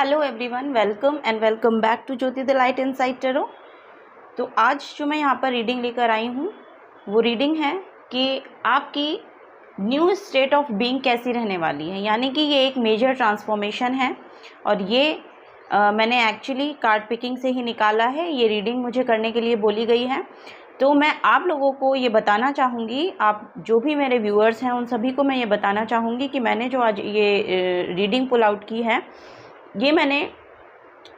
Hello everyone, welcome back to Jyoti the light inside tarot. तो आज जो मैं यहाँ पर रीडिंग लेकर आई हूँ वो रीडिंग है कि आपकी न्यू स्टेट ऑफ बीइंग कैसी रहने वाली है। यानी कि ये एक मेजर ट्रांसफॉर्मेशन है और ये मैंने एक्चुअली कार्ड पिकिंग से ही निकाला है। ये रीडिंग मुझे करने के लिए बोली गई है, तो मैं आप लोगों को ये बताना चाहूँगी, आप जो भी मेरे व्यूअर्स हैं उन सभी को मैं ये बताना चाहूँगी कि मैंने जो आज ये रीडिंग पुल आउट की है, ये मैंने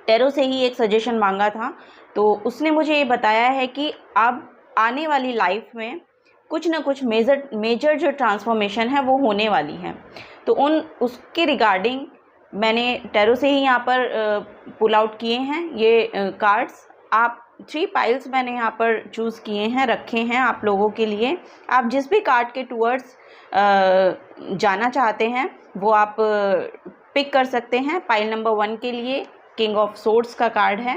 टैरो से ही एक सजेशन मांगा था। तो उसने मुझे ये बताया है कि अब आने वाली लाइफ में कुछ ना कुछ मेजर जो ट्रांसफॉर्मेशन है वो होने वाली है। तो उसके रिगार्डिंग मैंने टैरो से ही यहाँ पर पुल आउट किए हैं ये कार्ड्स। आप 3 पाइल्स मैंने यहाँ पर चूज़ किए हैं, रखे हैं आप लोगों के लिए। आप जिस भी कार्ड के टूवर्ड्स जाना चाहते हैं वो आप पिक कर सकते हैं। पाइल नंबर 1 के लिए किंग ऑफ सोर्ड्स का कार्ड है,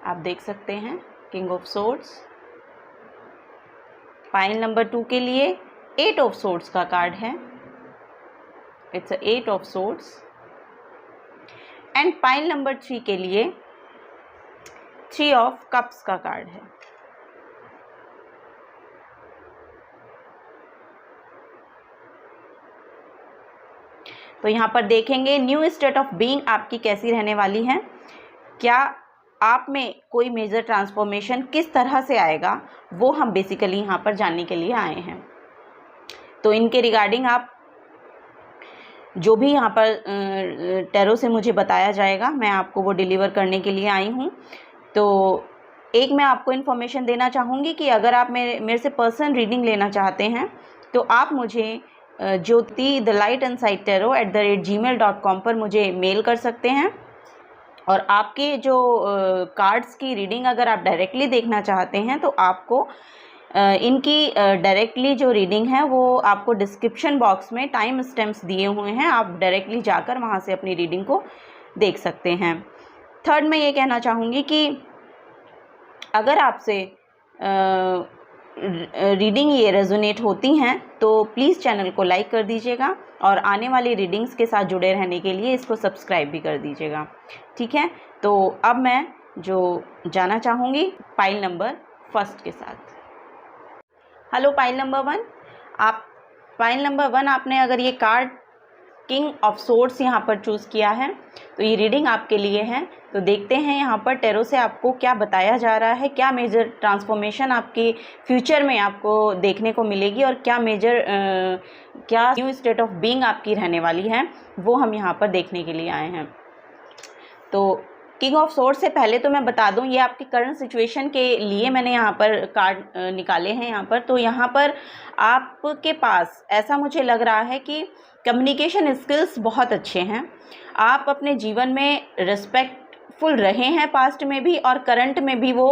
आप देख सकते हैं king of swords. Pile number 2 के लिए 8 ऑफ सोर्ड्स का कार्ड है, it's 8 of swords. And pile number 3 के लिए 3 ऑफ कप्स का कार्ड है। तो यहाँ पर देखेंगे न्यू स्टेट ऑफ बीइंग आपकी कैसी रहने वाली है, क्या आप में कोई मेजर ट्रांसफॉर्मेशन किस तरह से आएगा, वो हम बेसिकली यहाँ पर जानने के लिए आए हैं। तो इनके रिगार्डिंग आप जो भी यहाँ पर टैरो से मुझे बताया जाएगा मैं आपको वो डिलीवर करने के लिए आई हूँ। तो एक मैं आपको इन्फॉर्मेशन देना चाहूँगी कि अगर आप मेरे से पर्सनल रीडिंग लेना चाहते हैं तो आप मुझे Jyoti the light inside tarot @gmail.com पर मुझे मेल कर सकते हैं। और आपके जो कार्ड्स की रीडिंग अगर आप डायरेक्टली देखना चाहते हैं तो आपको इनकी डायरेक्टली जो रीडिंग है वो आपको डिस्क्रिप्शन बॉक्स में टाइम स्टैम्प्स दिए हुए हैं, आप डायरेक्टली जाकर वहाँ से अपनी रीडिंग को देख सकते हैं। थर्ड, मैं ये कहना चाहूँगी कि अगर आपसे रीडिंग ये रेजोनेट होती हैं तो प्लीज़ चैनल को लाइक कर दीजिएगा और आने वाली रीडिंग्स के साथ जुड़े रहने के लिए इसको सब्सक्राइब भी कर दीजिएगा, ठीक है। तो अब मैं जो जाना चाहूँगी पाइल नंबर 1 के साथ। हेलो पाइल नंबर 1, आप पाइल नंबर 1 आपने अगर ये कार्ड किंग ऑफ सोर्ड्स यहाँ पर चूज़ किया है तो ये रीडिंग आपके लिए है। तो देखते हैं यहाँ पर टैरो से आपको क्या बताया जा रहा है, क्या मेजर ट्रांसफॉर्मेशन आपके फ्यूचर में आपको देखने को मिलेगी और क्या क्या न्यू स्टेट ऑफ बीइंग आपकी रहने वाली है, वो हम यहाँ पर देखने के लिए आए हैं। तो किंग ऑफ सोर्ड्स से पहले तो मैं बता दूं ये आपकी करंट सिचुएशन के लिए मैंने यहाँ पर कार्ड निकाले हैं यहाँ पर। तो यहाँ पर आपके पास ऐसा मुझे लग रहा है कि कम्युनिकेशन स्किल्स बहुत अच्छे हैं, आप अपने जीवन में रिस्पेक्टफुल रहे हैं पास्ट में भी और करंट में भी वो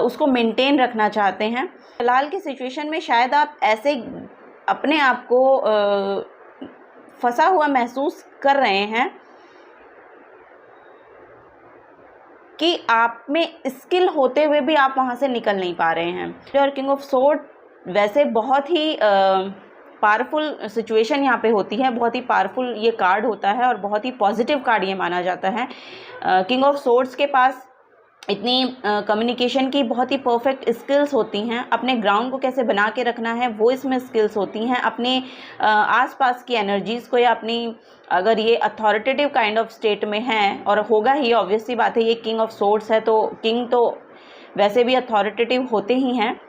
उसको मेंटेन रखना चाहते हैं। फिलहाल की सिचुएशन में शायद आप ऐसे अपने आप को फंसा हुआ महसूस कर रहे हैं कि आप में स्किल होते हुए भी आप वहाँ से निकल नहीं पा रहे हैं। और किंग ऑफ सोर्ड वैसे बहुत ही पावरफुल सिचुएशन यहाँ पे होती है, बहुत ही पावरफुल ये कार्ड होता है और बहुत ही पॉजिटिव कार्ड ये माना जाता है। किंग ऑफ सोर्ड्स के पास इतनी कम्युनिकेशन की बहुत ही परफेक्ट स्किल्स होती हैं, अपने ग्राउंड को कैसे बना के रखना है वो इसमें स्किल्स होती हैं, अपने आसपास की एनर्जीज़ को या अपनी अगर ये अथॉरिटेटिव काइंड ऑफ स्टेट में है और होगा ही, ऑब्वियस सी बात है ये किंग ऑफ सोर्ड्स है तो किंग तो वैसे भी अथॉरिटेटिव होते ही हैं।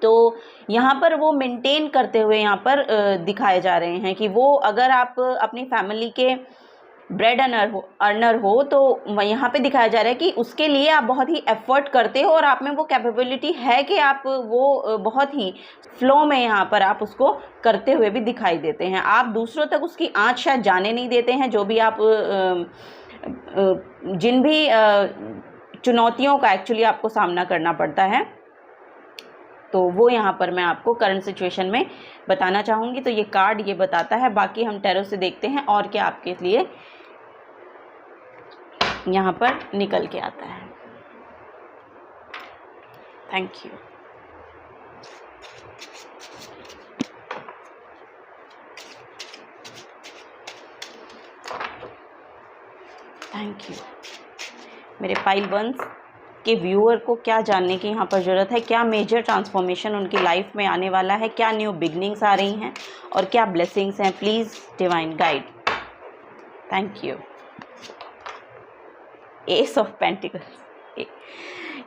तो यहाँ पर वो मेंटेन करते हुए यहाँ पर दिखाए जा रहे हैं कि वो अगर आप अपनी फैमिली के ब्रेड अर्नर हो तो यहाँ पे दिखाया जा रहा है कि उसके लिए आप बहुत ही एफर्ट करते हो और आप में वो कैपेबिलिटी है कि आप वो बहुत ही फ्लो में यहाँ पर आप उसको करते हुए भी दिखाई देते हैं। आप दूसरों तक उसकी आँच शायद जाने नहीं देते हैं, जो भी आप जिन भी चुनौतियों का एक्चुअली आपको सामना करना पड़ता है तो वो यहाँ पर मैं आपको करंट सिचुएशन में बताना चाहूँगी। तो ये कार्ड ये बताता है, बाकी हम टैरो से देखते हैं और क्या आपके लिए यहाँ पर निकल के आता है। Thank you. Thank you. मेरे पाइल वंस के व्यूअर को क्या जानने की यहाँ पर ज़रूरत है, क्या मेजर ट्रांसफॉर्मेशन उनकी लाइफ में आने वाला है, क्या न्यू बिगनिंग्स आ रही हैं और क्या ब्लेसिंग्स हैं, please divine guide. Thank you. S of pentacles,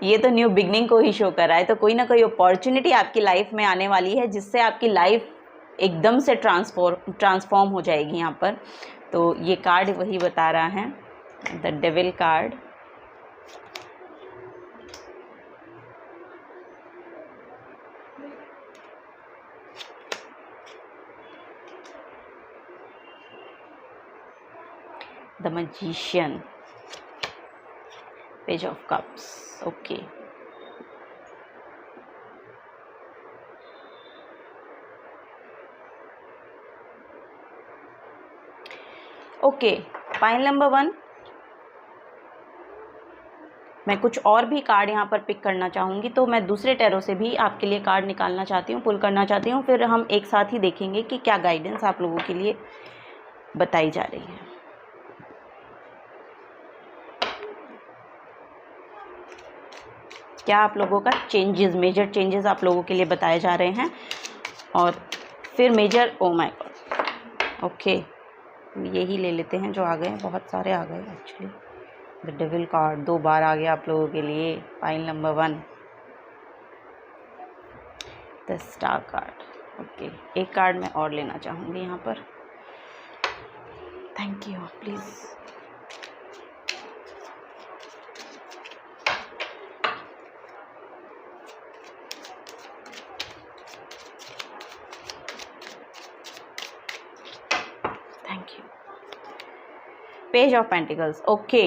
ये तो न्यू बिगनिंग को ही शो कर रहा है। तो कोई ना कोई अपॉर्चुनिटी आपकी लाइफ में आने वाली है जिससे आपकी लाइफ एकदम से ट्रांसफॉर्म हो जाएगी यहाँ पर। तो ये कार्ड वही बता रहा है, the devil card. The magician, page of cups, okay. Okay, pile number 1, मैं कुछ और भी कार्ड यहाँ पर पिक करना चाहूँगी, तो मैं दूसरे टैरो से भी आपके लिए कार्ड निकालना चाहती हूँ, पुल करना चाहती हूँ, फिर हम एक साथ ही देखेंगे कि क्या गाइडेंस आप लोगों के लिए बताई जा रही है। क्या आप लोगों का चेंजेस, मेजर चेंजेस आप लोगों के लिए बताए जा रहे हैं, और फिर major, oh my god, okay, यही ले लेते हैं जो आ गए, बहुत सारे आ गए एक्चुअली। द डेविल कार्ड 2 बार आ गया आप लोगों के लिए, pile number 1। The star card, okay, एक कार्ड मैं और लेना चाहूँगी यहाँ पर। Thank you, please. Page of pentacles, okay.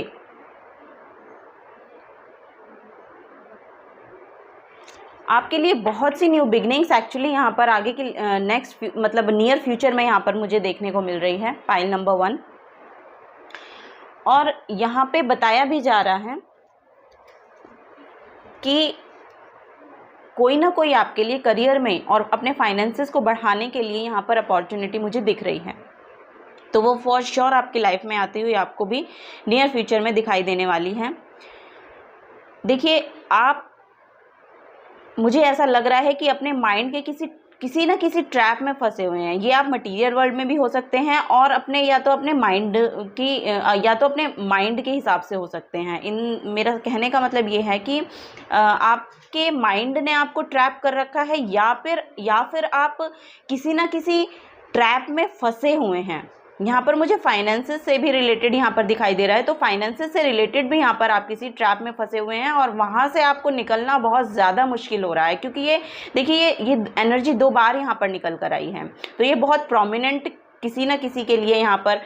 आपके लिए बहुत सी न्यू बिगनिंग्स एक्चुअली यहाँ पर आगे की नेक्स्ट मतलब नियर फ्यूचर में यहाँ पर मुझे देखने को मिल रही है, पाइल नंबर 1। और यहाँ पे बताया भी जा रहा है कि कोई ना कोई आपके लिए करियर में और अपने फाइनेंसेस को बढ़ाने के लिए यहाँ पर अपॉर्चुनिटी मुझे दिख रही है। तो वो फॉर श्योर आपकी लाइफ में आती हुई आपको भी नियर फ्यूचर में दिखाई देने वाली है। देखिए, आप, मुझे ऐसा लग रहा है कि अपने माइंड के किसी ना किसी ट्रैप में फंसे हुए हैं। ये आप मटेरियल वर्ल्ड में भी हो सकते हैं और अपने या तो अपने माइंड के हिसाब से हो सकते हैं। मेरा कहने का मतलब ये है कि आपके माइंड ने आपको ट्रैप कर रखा है, या फिर आप किसी ना किसी ट्रैप में फंसे हुए हैं। यहाँ पर मुझे फाइनेंसेस से भी रिलेटेड यहाँ पर दिखाई दे रहा है, तो फाइनेंसेस से रिलेटेड भी यहाँ पर आप किसी ट्रैप में फंसे हुए हैं और वहाँ से आपको निकलना बहुत ज़्यादा मुश्किल हो रहा है, क्योंकि ये देखिए ये एनर्जी 2 बार यहाँ पर निकल कर आई है। तो ये बहुत प्रोमिनेंट किसी न किसी के लिए यहाँ पर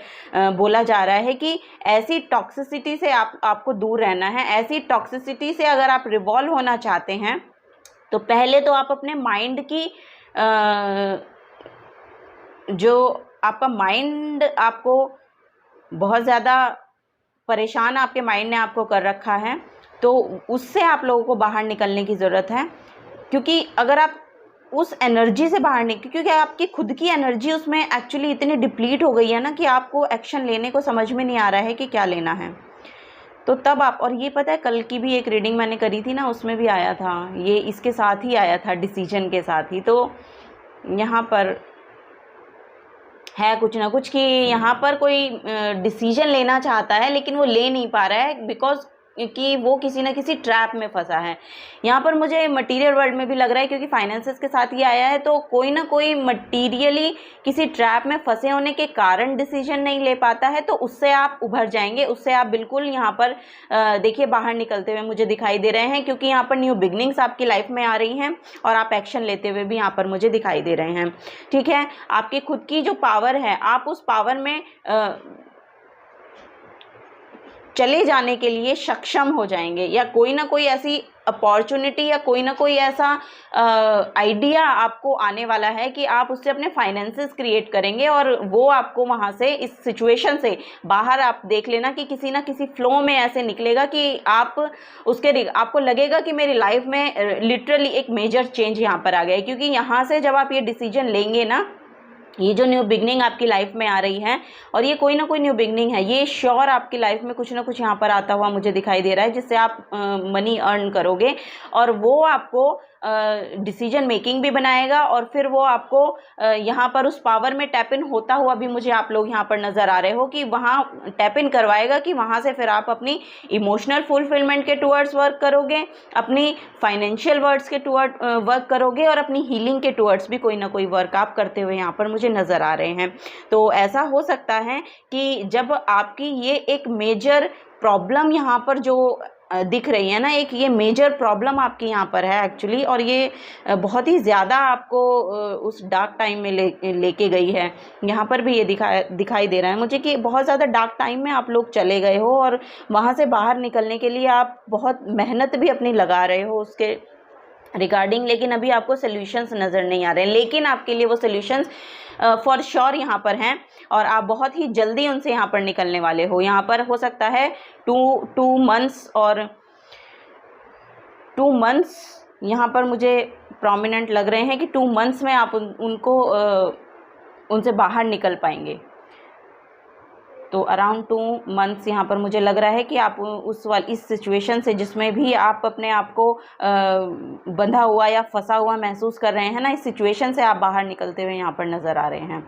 बोला जा रहा है कि ऐसी टॉक्सिसिटी से आपको दूर रहना है। ऐसी टॉक्सिसिटी से अगर आप रिवॉल्व होना चाहते हैं तो पहले तो आप अपने माइंड की जो आपका माइंड आपको बहुत ज़्यादा परेशान आपके माइंड ने आपको कर रखा है, तो उससे आप लोगों को बाहर निकलने की ज़रूरत है। क्योंकि अगर आप उस एनर्जी से बाहर निकल, क्योंकि आपकी खुद की एनर्जी उसमें एक्चुअली इतनी डिप्लीट हो गई है ना कि आपको एक्शन लेने को समझ में नहीं आ रहा है कि क्या लेना है। तो तब आप, और ये पता है कल की भी एक रीडिंग मैंने करी थी ना, उसमें भी आया था ये, इसके साथ ही आया था, डिसीजन के साथ ही। तो यहाँ पर है कुछ ना कुछ कि यहाँ पर कोई डिसीजन लेना चाहता है लेकिन वो ले नहीं पा रहा है, बिकॉज कि वो किसी न किसी ट्रैप में फंसा है। यहाँ पर मुझे मटेरियल वर्ल्ड में भी लग रहा है, क्योंकि फाइनेंसेस के साथ ही आया है, तो कोई ना कोई मटेरियली किसी ट्रैप में फंसे होने के कारण डिसीजन नहीं ले पाता है। तो उससे आप उभर जाएंगे, उससे आप बिल्कुल यहाँ पर देखिए बाहर निकलते हुए मुझे दिखाई दे रहे हैं, क्योंकि यहाँ पर न्यू बिगनिंग्स आपकी लाइफ में आ रही हैं और आप एक्शन लेते हुए भी यहाँ पर मुझे दिखाई दे रहे हैं। ठीक है, आपकी खुद की जो पावर है, आप उस पावर में चले जाने के लिए सक्षम हो जाएंगे, या कोई ना कोई ऐसी अपॉर्चुनिटी या कोई ना कोई ऐसा आइडिया आपको आने वाला है कि आप उससे अपने फाइनेंसेस क्रिएट करेंगे और वो आपको वहाँ से, इस सिचुएशन से बाहर, आप देख लेना कि किसी ना किसी फ्लो में ऐसे निकलेगा कि आपको लगेगा कि मेरी लाइफ में लिटरली एक मेजर चेंज यहाँ पर आ गया है। क्योंकि यहाँ से जब आप ये डिसीजन लेंगे ना, ये जो न्यू बिगनिंग आपकी लाइफ में आ रही है, और ये कोई ना कोई न्यू बिगनिंग है, ये श्योर आपकी लाइफ में कुछ ना कुछ यहाँ पर आता हुआ मुझे दिखाई दे रहा है, जिससे आप मनी अर्न करोगे, और वो आपको डिसीजन मेकिंग भी बनाएगा, और फिर वो आपको यहाँ पर उस पावर में टैप इन होता हुआ भी मुझे आप लोग यहाँ पर नज़र आ रहे हो कि वहाँ टैप इन करवाएगा, कि वहाँ से फिर आप अपनी इमोशनल फुलफिलमेंट के टूवर्ड्स वर्क करोगे, अपनी फाइनेंशियल वर्ड्स के टूवर्ड वर्क करोगे, और अपनी हीलिंग के टूवर्ड्स भी कोई ना कोई वर्क आप करते हुए यहाँ पर मुझे नज़र आ रहे हैं। तो ऐसा हो सकता है कि जब आपकी ये एक मेजर प्रॉब्लम यहाँ पर जो दिख रही है ना, एक ये मेजर प्रॉब्लम आपकी यहाँ पर है एक्चुअली, और ये बहुत ही ज़्यादा आपको उस डार्क टाइम में लेके गई है। यहाँ पर भी ये दिखाई दे रहा है मुझे कि बहुत ज़्यादा डार्क टाइम में आप लोग चले गए हो, और वहाँ से बाहर निकलने के लिए आप बहुत मेहनत भी अपनी लगा रहे हो उसके रिगार्डिंग, लेकिन अभी आपको सोल्यूशंस नज़र नहीं आ रहे हैं। लेकिन आपके लिए वो सोल्यूशंस फॉर श्योर यहाँ पर हैं, और आप बहुत ही जल्दी उनसे यहाँ पर निकलने वाले हो। यहाँ पर हो सकता है 2 मंथ्स, और 2 मंथ्स यहाँ पर मुझे प्रोमिनेंट लग रहे हैं कि 2 मंथ्स में आप उनसे बाहर निकल पाएंगे। तो अराउंड 2 मंथ्स यहाँ पर मुझे लग रहा है कि आप इस सिचुएशन से, जिसमें भी आप अपने आप को बंधा हुआ या फंसा हुआ महसूस कर रहे हैं ना, इस सिचुएशन से आप बाहर निकलते हुए यहाँ पर नज़र आ रहे हैं।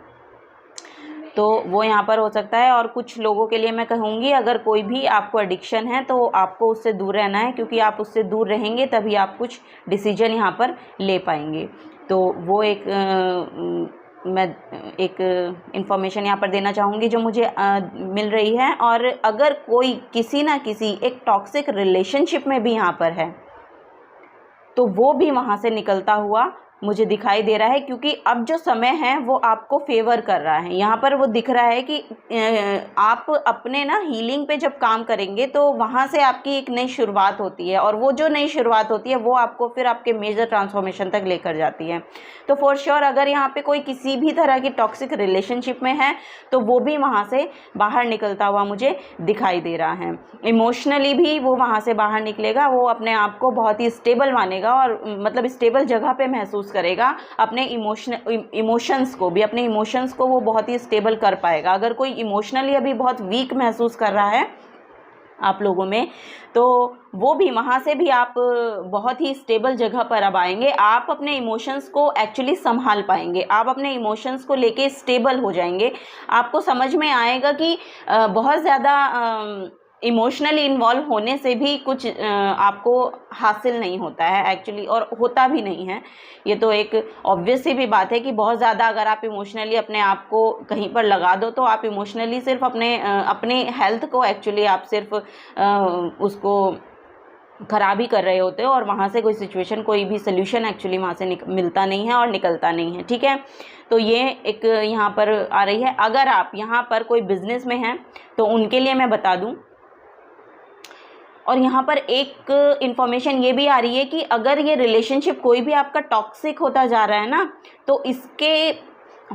तो वो यहाँ पर हो सकता है। और कुछ लोगों के लिए मैं कहूँगी, अगर कोई भी आपको एडिक्शन है तो आपको उससे दूर रहना है, क्योंकि आप उससे दूर रहेंगे तभी आप कुछ डिसीजन यहाँ पर ले पाएंगे। तो वो मैं एक इन्फॉर्मेशन यहाँ पर देना चाहूँगी जो मुझे मिल रही है। और अगर कोई किसी ना किसी एक टॉक्सिक रिलेशनशिप में भी यहाँ पर है, तो वो भी वहाँ से निकलता हुआ मुझे दिखाई दे रहा है, क्योंकि अब जो समय है वो आपको फेवर कर रहा है। यहाँ पर वो दिख रहा है कि आप अपने ना हीलिंग पे जब काम करेंगे तो वहाँ से आपकी एक नई शुरुआत होती है, और वो जो नई शुरुआत होती है वो आपको फिर आपके मेजर ट्रांसफॉर्मेशन तक लेकर जाती है। तो फॉर श्योर अगर यहाँ पे कोई किसी भी तरह की टॉक्सिक रिलेशनशिप में है तो वो भी वहाँ से बाहर निकलता हुआ मुझे दिखाई दे रहा है। इमोशनली भी वो वहाँ से बाहर निकलेगा, वो अपने आप को बहुत ही स्टेबल मानेगा, और मतलब स्टेबल जगह पे महसूस करेगा। अपने इमोशंस को वो बहुत ही स्टेबल कर पाएगा। अगर कोई इमोशनली अभी बहुत वीक महसूस कर रहा है आप लोगों में, तो वो भी वहाँ से भी आप बहुत ही स्टेबल जगह पर अब आएंगे। आप अपने इमोशंस को एक्चुअली संभाल पाएंगे, आप अपने इमोशंस को लेके स्टेबल हो जाएंगे। आपको समझ में आएगा कि बहुत ज़्यादा इमोशनली इन्वॉल्व होने से भी कुछ आपको हासिल नहीं होता है एक्चुअली, और होता भी नहीं है। ये तो एक ऑब्वियस सी भी बात है कि बहुत ज़्यादा अगर आप इमोशनली अपने आप को कहीं पर लगा दो, तो आप इमोशनली सिर्फ अपने हेल्थ को एक्चुअली आप सिर्फ उसको ख़राब ही कर रहे होते हो, और वहाँ से कोई सिचुएशन, कोई भी सोल्यूशन एक्चुअली वहाँ से मिलता नहीं है और निकलता नहीं है। ठीक है, तो ये एक यहाँ पर आ रही है। अगर आप यहाँ पर कोई बिज़नेस में हैं तो उनके लिए मैं बता दूँ, और यहाँ पर एक इन्फॉर्मेशन ये भी आ रही है कि अगर ये रिलेशनशिप कोई भी आपका टॉक्सिक होता जा रहा है ना, तो इसके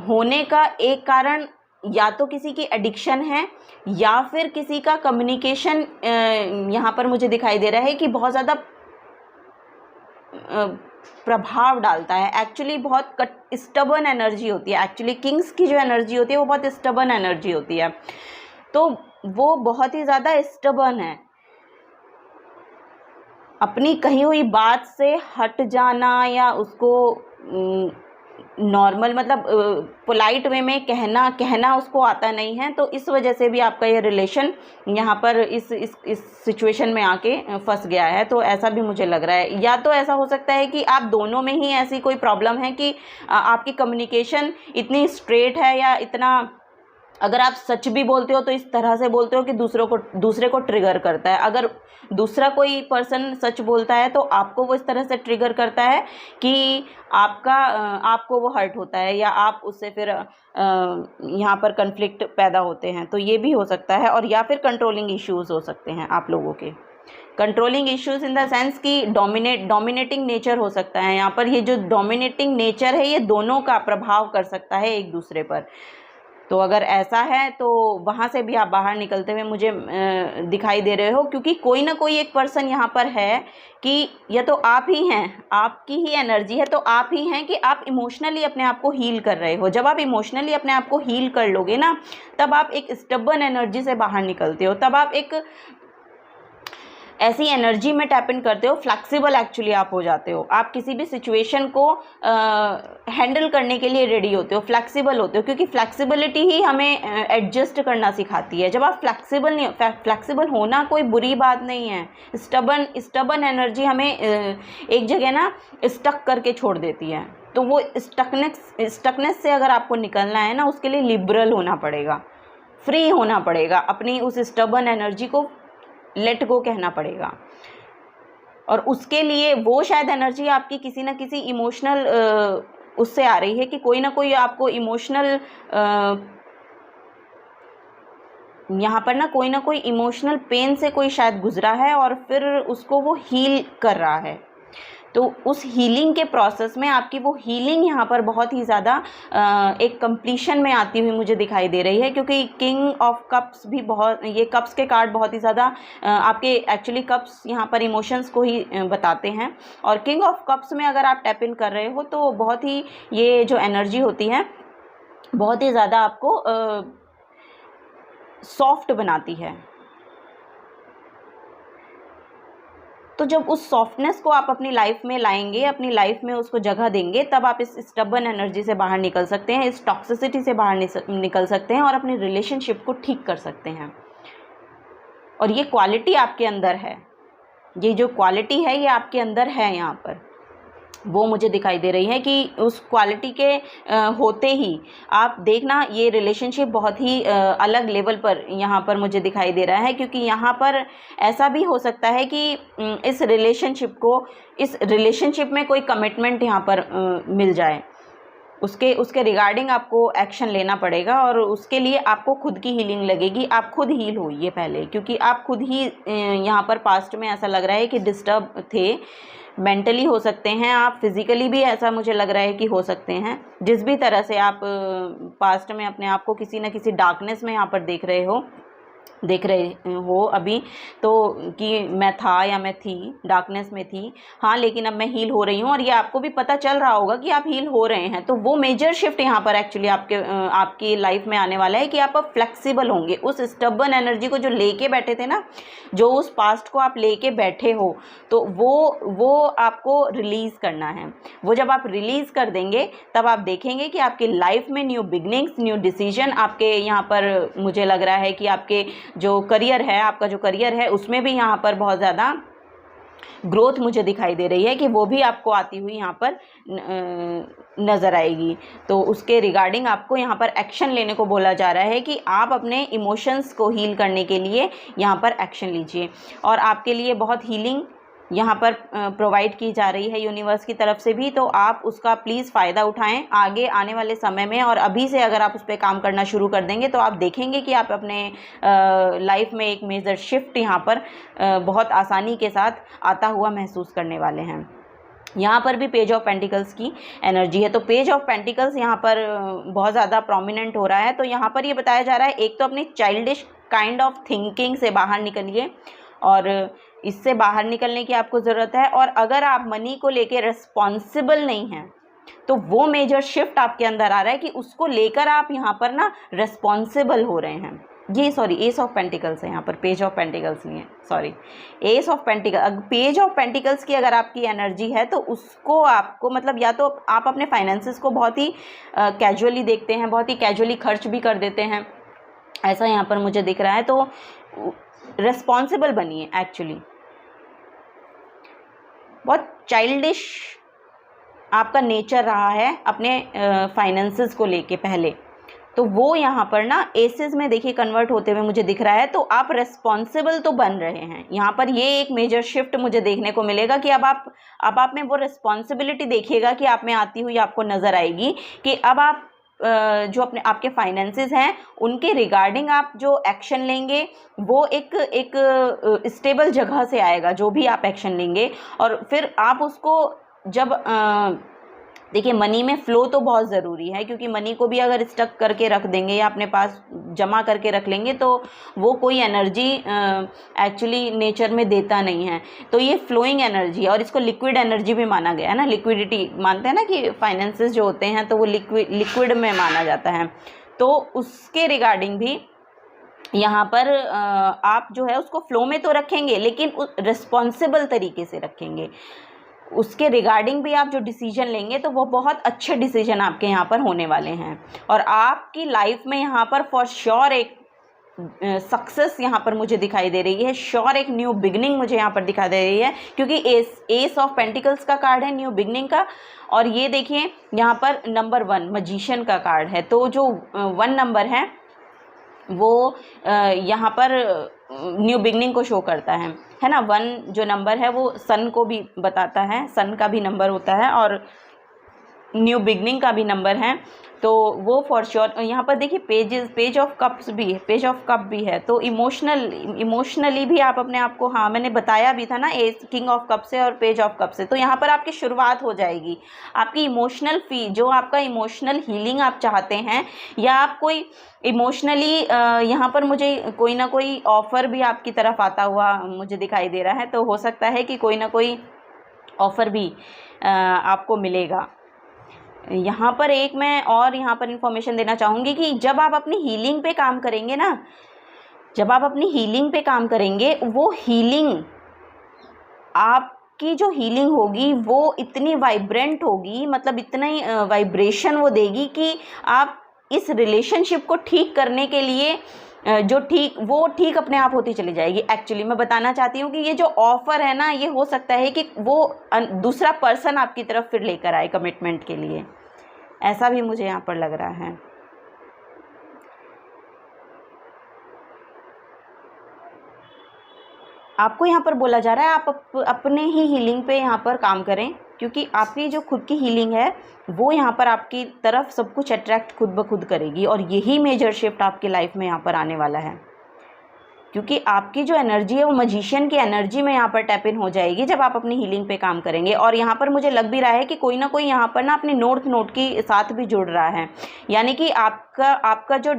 होने का एक कारण या तो किसी की एडिक्शन है, या फिर किसी का कम्युनिकेशन यहाँ पर मुझे दिखाई दे रहा है कि बहुत ज़्यादा प्रभाव डालता है। एक्चुअली बहुत स्टबर्न एनर्जी होती है। एक्चुअली किंग्स की जो एनर्जी होती है वो बहुत स्टबर्न एनर्जी होती है, तो वो बहुत ही ज़्यादा स्टबर्न है। अपनी कही हुई बात से हट जाना, या उसको नॉर्मल मतलब पोलाइट वे में कहना उसको आता नहीं है, तो इस वजह से भी आपका ये रिलेशन यहाँ पर इस सिचुएशन में आके फंस गया है। तो ऐसा भी मुझे लग रहा है। या तो ऐसा हो सकता है कि आप दोनों में ही ऐसी कोई प्रॉब्लम है कि आपकी कम्युनिकेशन इतनी स्ट्रेट है, या इतना, अगर आप सच भी बोलते हो तो इस तरह से बोलते हो कि दूसरे को ट्रिगर करता है। अगर दूसरा कोई पर्सन सच बोलता है तो आपको वो इस तरह से ट्रिगर करता है कि आपको वो हर्ट होता है, या आप उससे फिर यहाँ पर कन्फ्लिक्ट पैदा होते हैं। तो ये भी हो सकता है। और या फिर कंट्रोलिंग इश्यूज़ हो सकते हैं आप लोगों के। Controlling issues in the sense कि डोमिनेटिंग नेचर हो सकता है। यहाँ पर ये जो डोमिनेटिंग नेचर है ये दोनों का प्रभाव कर सकता है एक दूसरे पर। तो अगर ऐसा है तो वहाँ से भी आप बाहर निकलते हुए मुझे दिखाई दे रहे हो, क्योंकि कोई ना कोई एक पर्सन यहाँ पर है कि या तो आप ही हैं, आपकी ही एनर्जी है, तो आप ही हैं कि आप इमोशनली अपने आप को हील कर रहे हो। जब आप इमोशनली अपने आप को हील कर लोगे ना, तब आप एक स्टबर्न एनर्जी से बाहर निकलते हो, तब आप एक ऐसी एनर्जी में टैप इन करते हो, फ्लेक्सिबल एक्चुअली आप हो जाते हो। आप किसी भी सिचुएशन को हैंडल करने के लिए रेडी होते हो, फ्लेक्सिबल होते हो, क्योंकि फ्लेक्सिबिलिटी ही हमें एडजस्ट करना सिखाती है। जब आप फ्लेक्सिबल होना कोई बुरी बात नहीं है। स्टबर्न एनर्जी हमें एक जगह ना स्टक करके छोड़ देती है। तो वो स्टकनेस से अगर आपको निकलना है ना, उसके लिए लिबरल होना पड़ेगा, फ्री होना पड़ेगा, अपनी उस स्टबर्न एनर्जी को लेट गो कहना पड़ेगा। और उसके लिए वो शायद एनर्जी आपकी किसी ना किसी इमोशनल उससे आ रही है कि कोई ना कोई आपको इमोशनल यहाँ पर ना कोई इमोशनल पेन से कोई शायद गुजरा है और फिर उसको वो हील कर रहा है। तो उस हीलिंग के प्रोसेस में आपकी वो हीलिंग यहाँ पर बहुत ही ज़्यादा एक कंप्लीशन में आती हुई मुझे दिखाई दे रही है, क्योंकि किंग ऑफ कप्स भी बहुत, ये कप्स के कार्ड बहुत ही ज़्यादा आपके एक्चुअली कप्स यहाँ पर इमोशंस को ही बताते हैं। और किंग ऑफ कप्स में अगर आप टैप इन कर रहे हो तो बहुत ही ये जो एनर्जी होती है बहुत ही ज़्यादा आपको सॉफ्ट बनाती है। तो जब उस सॉफ्टनेस को आप अपनी लाइफ में लाएंगे, अपनी लाइफ में उसको जगह देंगे, तब आप इस स्टबर्न एनर्जी से बाहर निकल सकते हैं, इस टॉक्सिसिटी से बाहर निकल सकते हैं और अपनी रिलेशनशिप को ठीक कर सकते हैं। और ये क्वालिटी आपके अंदर है, ये जो क्वालिटी है ये आपके अंदर है यहाँ पर, वो मुझे दिखाई दे रही है कि उस क्वालिटी के होते ही आप देखना ये रिलेशनशिप बहुत ही अलग लेवल पर यहाँ पर मुझे दिखाई दे रहा है। क्योंकि यहाँ पर ऐसा भी हो सकता है कि इस रिलेशनशिप में कोई कमिटमेंट यहाँ पर मिल जाए, उसके रिगार्डिंग आपको एक्शन लेना पड़ेगा और उसके लिए आपको खुद की हीलिंग लगेगी। आप खुद हील होइए पहले, क्योंकि आप खुद ही यहाँ पर पास्ट में ऐसा लग रहा है कि डिस्टर्ब थे, मेंटली हो सकते हैं आप, फिज़िकली भी ऐसा मुझे लग रहा है कि हो सकते हैं। जिस भी तरह से आप पास्ट में अपने आप को किसी न किसी डार्कनेस में यहाँ पर देख रहे हो अभी, तो कि मैं था या मैं थी, डार्कनेस में थी, हाँ, लेकिन अब मैं हील हो रही हूँ और ये आपको भी पता चल रहा होगा कि आप हील हो रहे हैं। तो वो मेजर शिफ्ट यहाँ पर एक्चुअली आपकी लाइफ में आने वाला है कि आप अब फ्लेक्सिबल होंगे। उस स्टबर्न एनर्जी को जो लेके बैठे थे ना, जो उस पास्ट को आप लेके बैठे हो, तो वो आपको रिलीज़ करना है। वो जब आप रिलीज़ कर देंगे तब आप देखेंगे कि आपकी लाइफ में न्यू बिगनिंग्स, न्यू डिसीजन आपके यहाँ पर, मुझे लग रहा है कि आपके जो करियर है, आपका जो करियर है उसमें भी यहाँ पर बहुत ज़्यादा ग्रोथ मुझे दिखाई दे रही है कि वो भी आपको आती हुई यहाँ पर नज़र आएगी। तो उसके रिगार्डिंग आपको यहाँ पर एक्शन लेने को बोला जा रहा है कि आप अपने इमोशंस को हील करने के लिए यहाँ पर एक्शन लीजिए। और आपके लिए बहुत हीलिंग यहाँ पर प्रोवाइड की जा रही है यूनिवर्स की तरफ से भी, तो आप उसका प्लीज़ फ़ायदा उठाएं आगे आने वाले समय में। और अभी से अगर आप उस पर काम करना शुरू कर देंगे तो आप देखेंगे कि आप अपने लाइफ में एक मेजर शिफ्ट यहाँ पर बहुत आसानी के साथ आता हुआ महसूस करने वाले हैं। यहाँ पर भी पेज ऑफ पेंटिकल्स की एनर्जी है, तो पेज ऑफ पेंटिकल्स यहाँ पर बहुत ज़्यादा प्रोमिनेंट हो रहा है। तो यहाँ पर ये बताया जा रहा है, एक तो अपनी चाइल्डिश काइंड ऑफ थिंकिंग से बाहर निकलिए, और इससे बाहर निकलने की आपको ज़रूरत है। और अगर आप मनी को लेके रिस्पॉन्सिबल नहीं हैं तो वो मेजर शिफ्ट आपके अंदर आ रहा है कि उसको लेकर आप यहाँ पर ना रिस्पॉन्सिबल हो रहे हैं। ये सॉरी, एस ऑफ पेंटिकल्स है यहाँ पर, पेज ऑफ पेंटिकल्स नहीं है, sorry, S of pentacle. Page of pentacles की अगर आपकी एनर्जी है तो उसको आपको मतलब, या तो आप अपने फाइनेंसेस को बहुत ही कैजुअली देखते हैं, बहुत ही कैजुअली खर्च भी कर देते हैं, ऐसा यहाँ पर मुझे दिख रहा है। तो रिस्पॉन्सिबल बनिए। एक्चुअली बहुत चाइल्डिश आपका नेचर रहा है अपने फाइनेंसेस को लेके पहले, तो वो यहाँ पर ना एसेस में देखिए कन्वर्ट होते हुए मुझे दिख रहा है। तो आप रिस्पॉन्सिबल तो बन रहे हैं यहाँ पर, ये एक मेजर शिफ्ट मुझे देखने को मिलेगा कि अब आप में वो रिस्पॉन्सिबिलिटी देखिएगा कि आप में आती हुई आपको नज़र आएगी कि अब आप जो आपके फाइनेंसेस हैं उनके रिगार्डिंग आप जो एक्शन लेंगे वो एक स्टेबल जगह से आएगा, जो भी आप एक्शन लेंगे। और फिर आप उसको जब देखिए मनी में फ़्लो तो बहुत ज़रूरी है, क्योंकि मनी को भी अगर स्टक करके रख देंगे या अपने पास जमा करके रख लेंगे तो वो कोई एनर्जी एक्चुअली नेचर में देता नहीं है। तो ये फ्लोइंग एनर्जी है और इसको लिक्विड एनर्जी भी माना गया है ना, लिक्विडिटी मानते हैं ना कि फाइनेंसेस जो होते हैं तो वो लिक्विड में माना जाता है। तो उसके रिगार्डिंग भी यहाँ पर आप जो है उसको फ्लो में तो रखेंगे, लेकिन रिस्पॉन्सिबल तरीके से रखेंगे। उसके रिगार्डिंग भी आप जो डिसीजन लेंगे तो वो बहुत अच्छे डिसीजन आपके यहाँ पर होने वाले हैं, और आपकी लाइफ में यहाँ पर फॉर श्योर एक सक्सेस यहाँ पर मुझे दिखाई दे रही है, श्योर एक न्यू बिगनिंग मुझे यहाँ पर दिखाई दे रही है, क्योंकि एस ऑफ पेंटिकल्स का कार्ड है न्यू बिगनिंग का, और ये देखिए यहाँ पर नंबर 1 मजिशियन का कार्ड है। तो जो 1 नंबर है वो यहाँ पर न्यू बिगनिंग को शो करता है ना। 1 जो नंबर है वो सन को भी बताता है, सन का भी नंबर होता है और न्यू बिगनिंग का भी नंबर है। तो वो फॉर श्योर यहाँ पर देखिए पेज ऑफ कप्स भी है, पेज ऑफ कप भी है। तो इमोशनली भी आप अपने आप को, हाँ मैंने बताया भी था ना, एज किंग ऑफ कप से और पेज ऑफ कप से, तो यहाँ पर आपकी शुरुआत हो जाएगी। आपकी इमोशनल जो आपका इमोशनल हीलिंग आप चाहते हैं, या आप कोई इमोशनली यहाँ पर मुझे कोई ना कोई ऑफ़र भी आपकी तरफ आता हुआ मुझे दिखाई दे रहा है। तो हो सकता है कि कोई ना कोई ऑफ़र भी आपको मिलेगा। यहाँ पर एक मैं और यहाँ पर इंफॉर्मेशन देना चाहूँगी कि जब आप अपनी हीलिंग पे काम करेंगे ना, जब आप अपनी हीलिंग पे काम करेंगे, वो हीलिंग, आपकी जो हीलिंग होगी वो इतनी वाइब्रेंट होगी, मतलब इतना ही वाइब्रेशन वो देगी कि आप इस रिलेशनशिप को ठीक करने के लिए वो ठीक अपने आप होती चली जाएगी। एक्चुअली मैं बताना चाहती हूँ कि ये जो ऑफ़र है ना, ये हो सकता है कि वो दूसरा पर्सन आपकी तरफ फिर लेकर आए कमिटमेंट के लिए, ऐसा भी मुझे यहाँ पर लग रहा है। आपको यहाँ पर बोला जा रहा है आप अपने ही हीलिंग पे यहाँ पर काम करें, क्योंकि आपकी जो खुद की हीलिंग है वो यहाँ पर आपकी तरफ सब कुछ अट्रैक्ट खुद ब खुद करेगी, और यही मेजर शिफ्ट आपकी लाइफ में यहाँ पर आने वाला है। क्योंकि आपकी जो एनर्जी है वो मजिशियन की एनर्जी में यहाँ पर टैप इन हो जाएगी जब आप अपनी हीलिंग पे काम करेंगे। और यहाँ पर मुझे लग भी रहा है कि कोई ना कोई यहाँ पर ना अपनी नॉर्थ नोड के साथ भी जुड़ रहा है, यानी कि आपका जो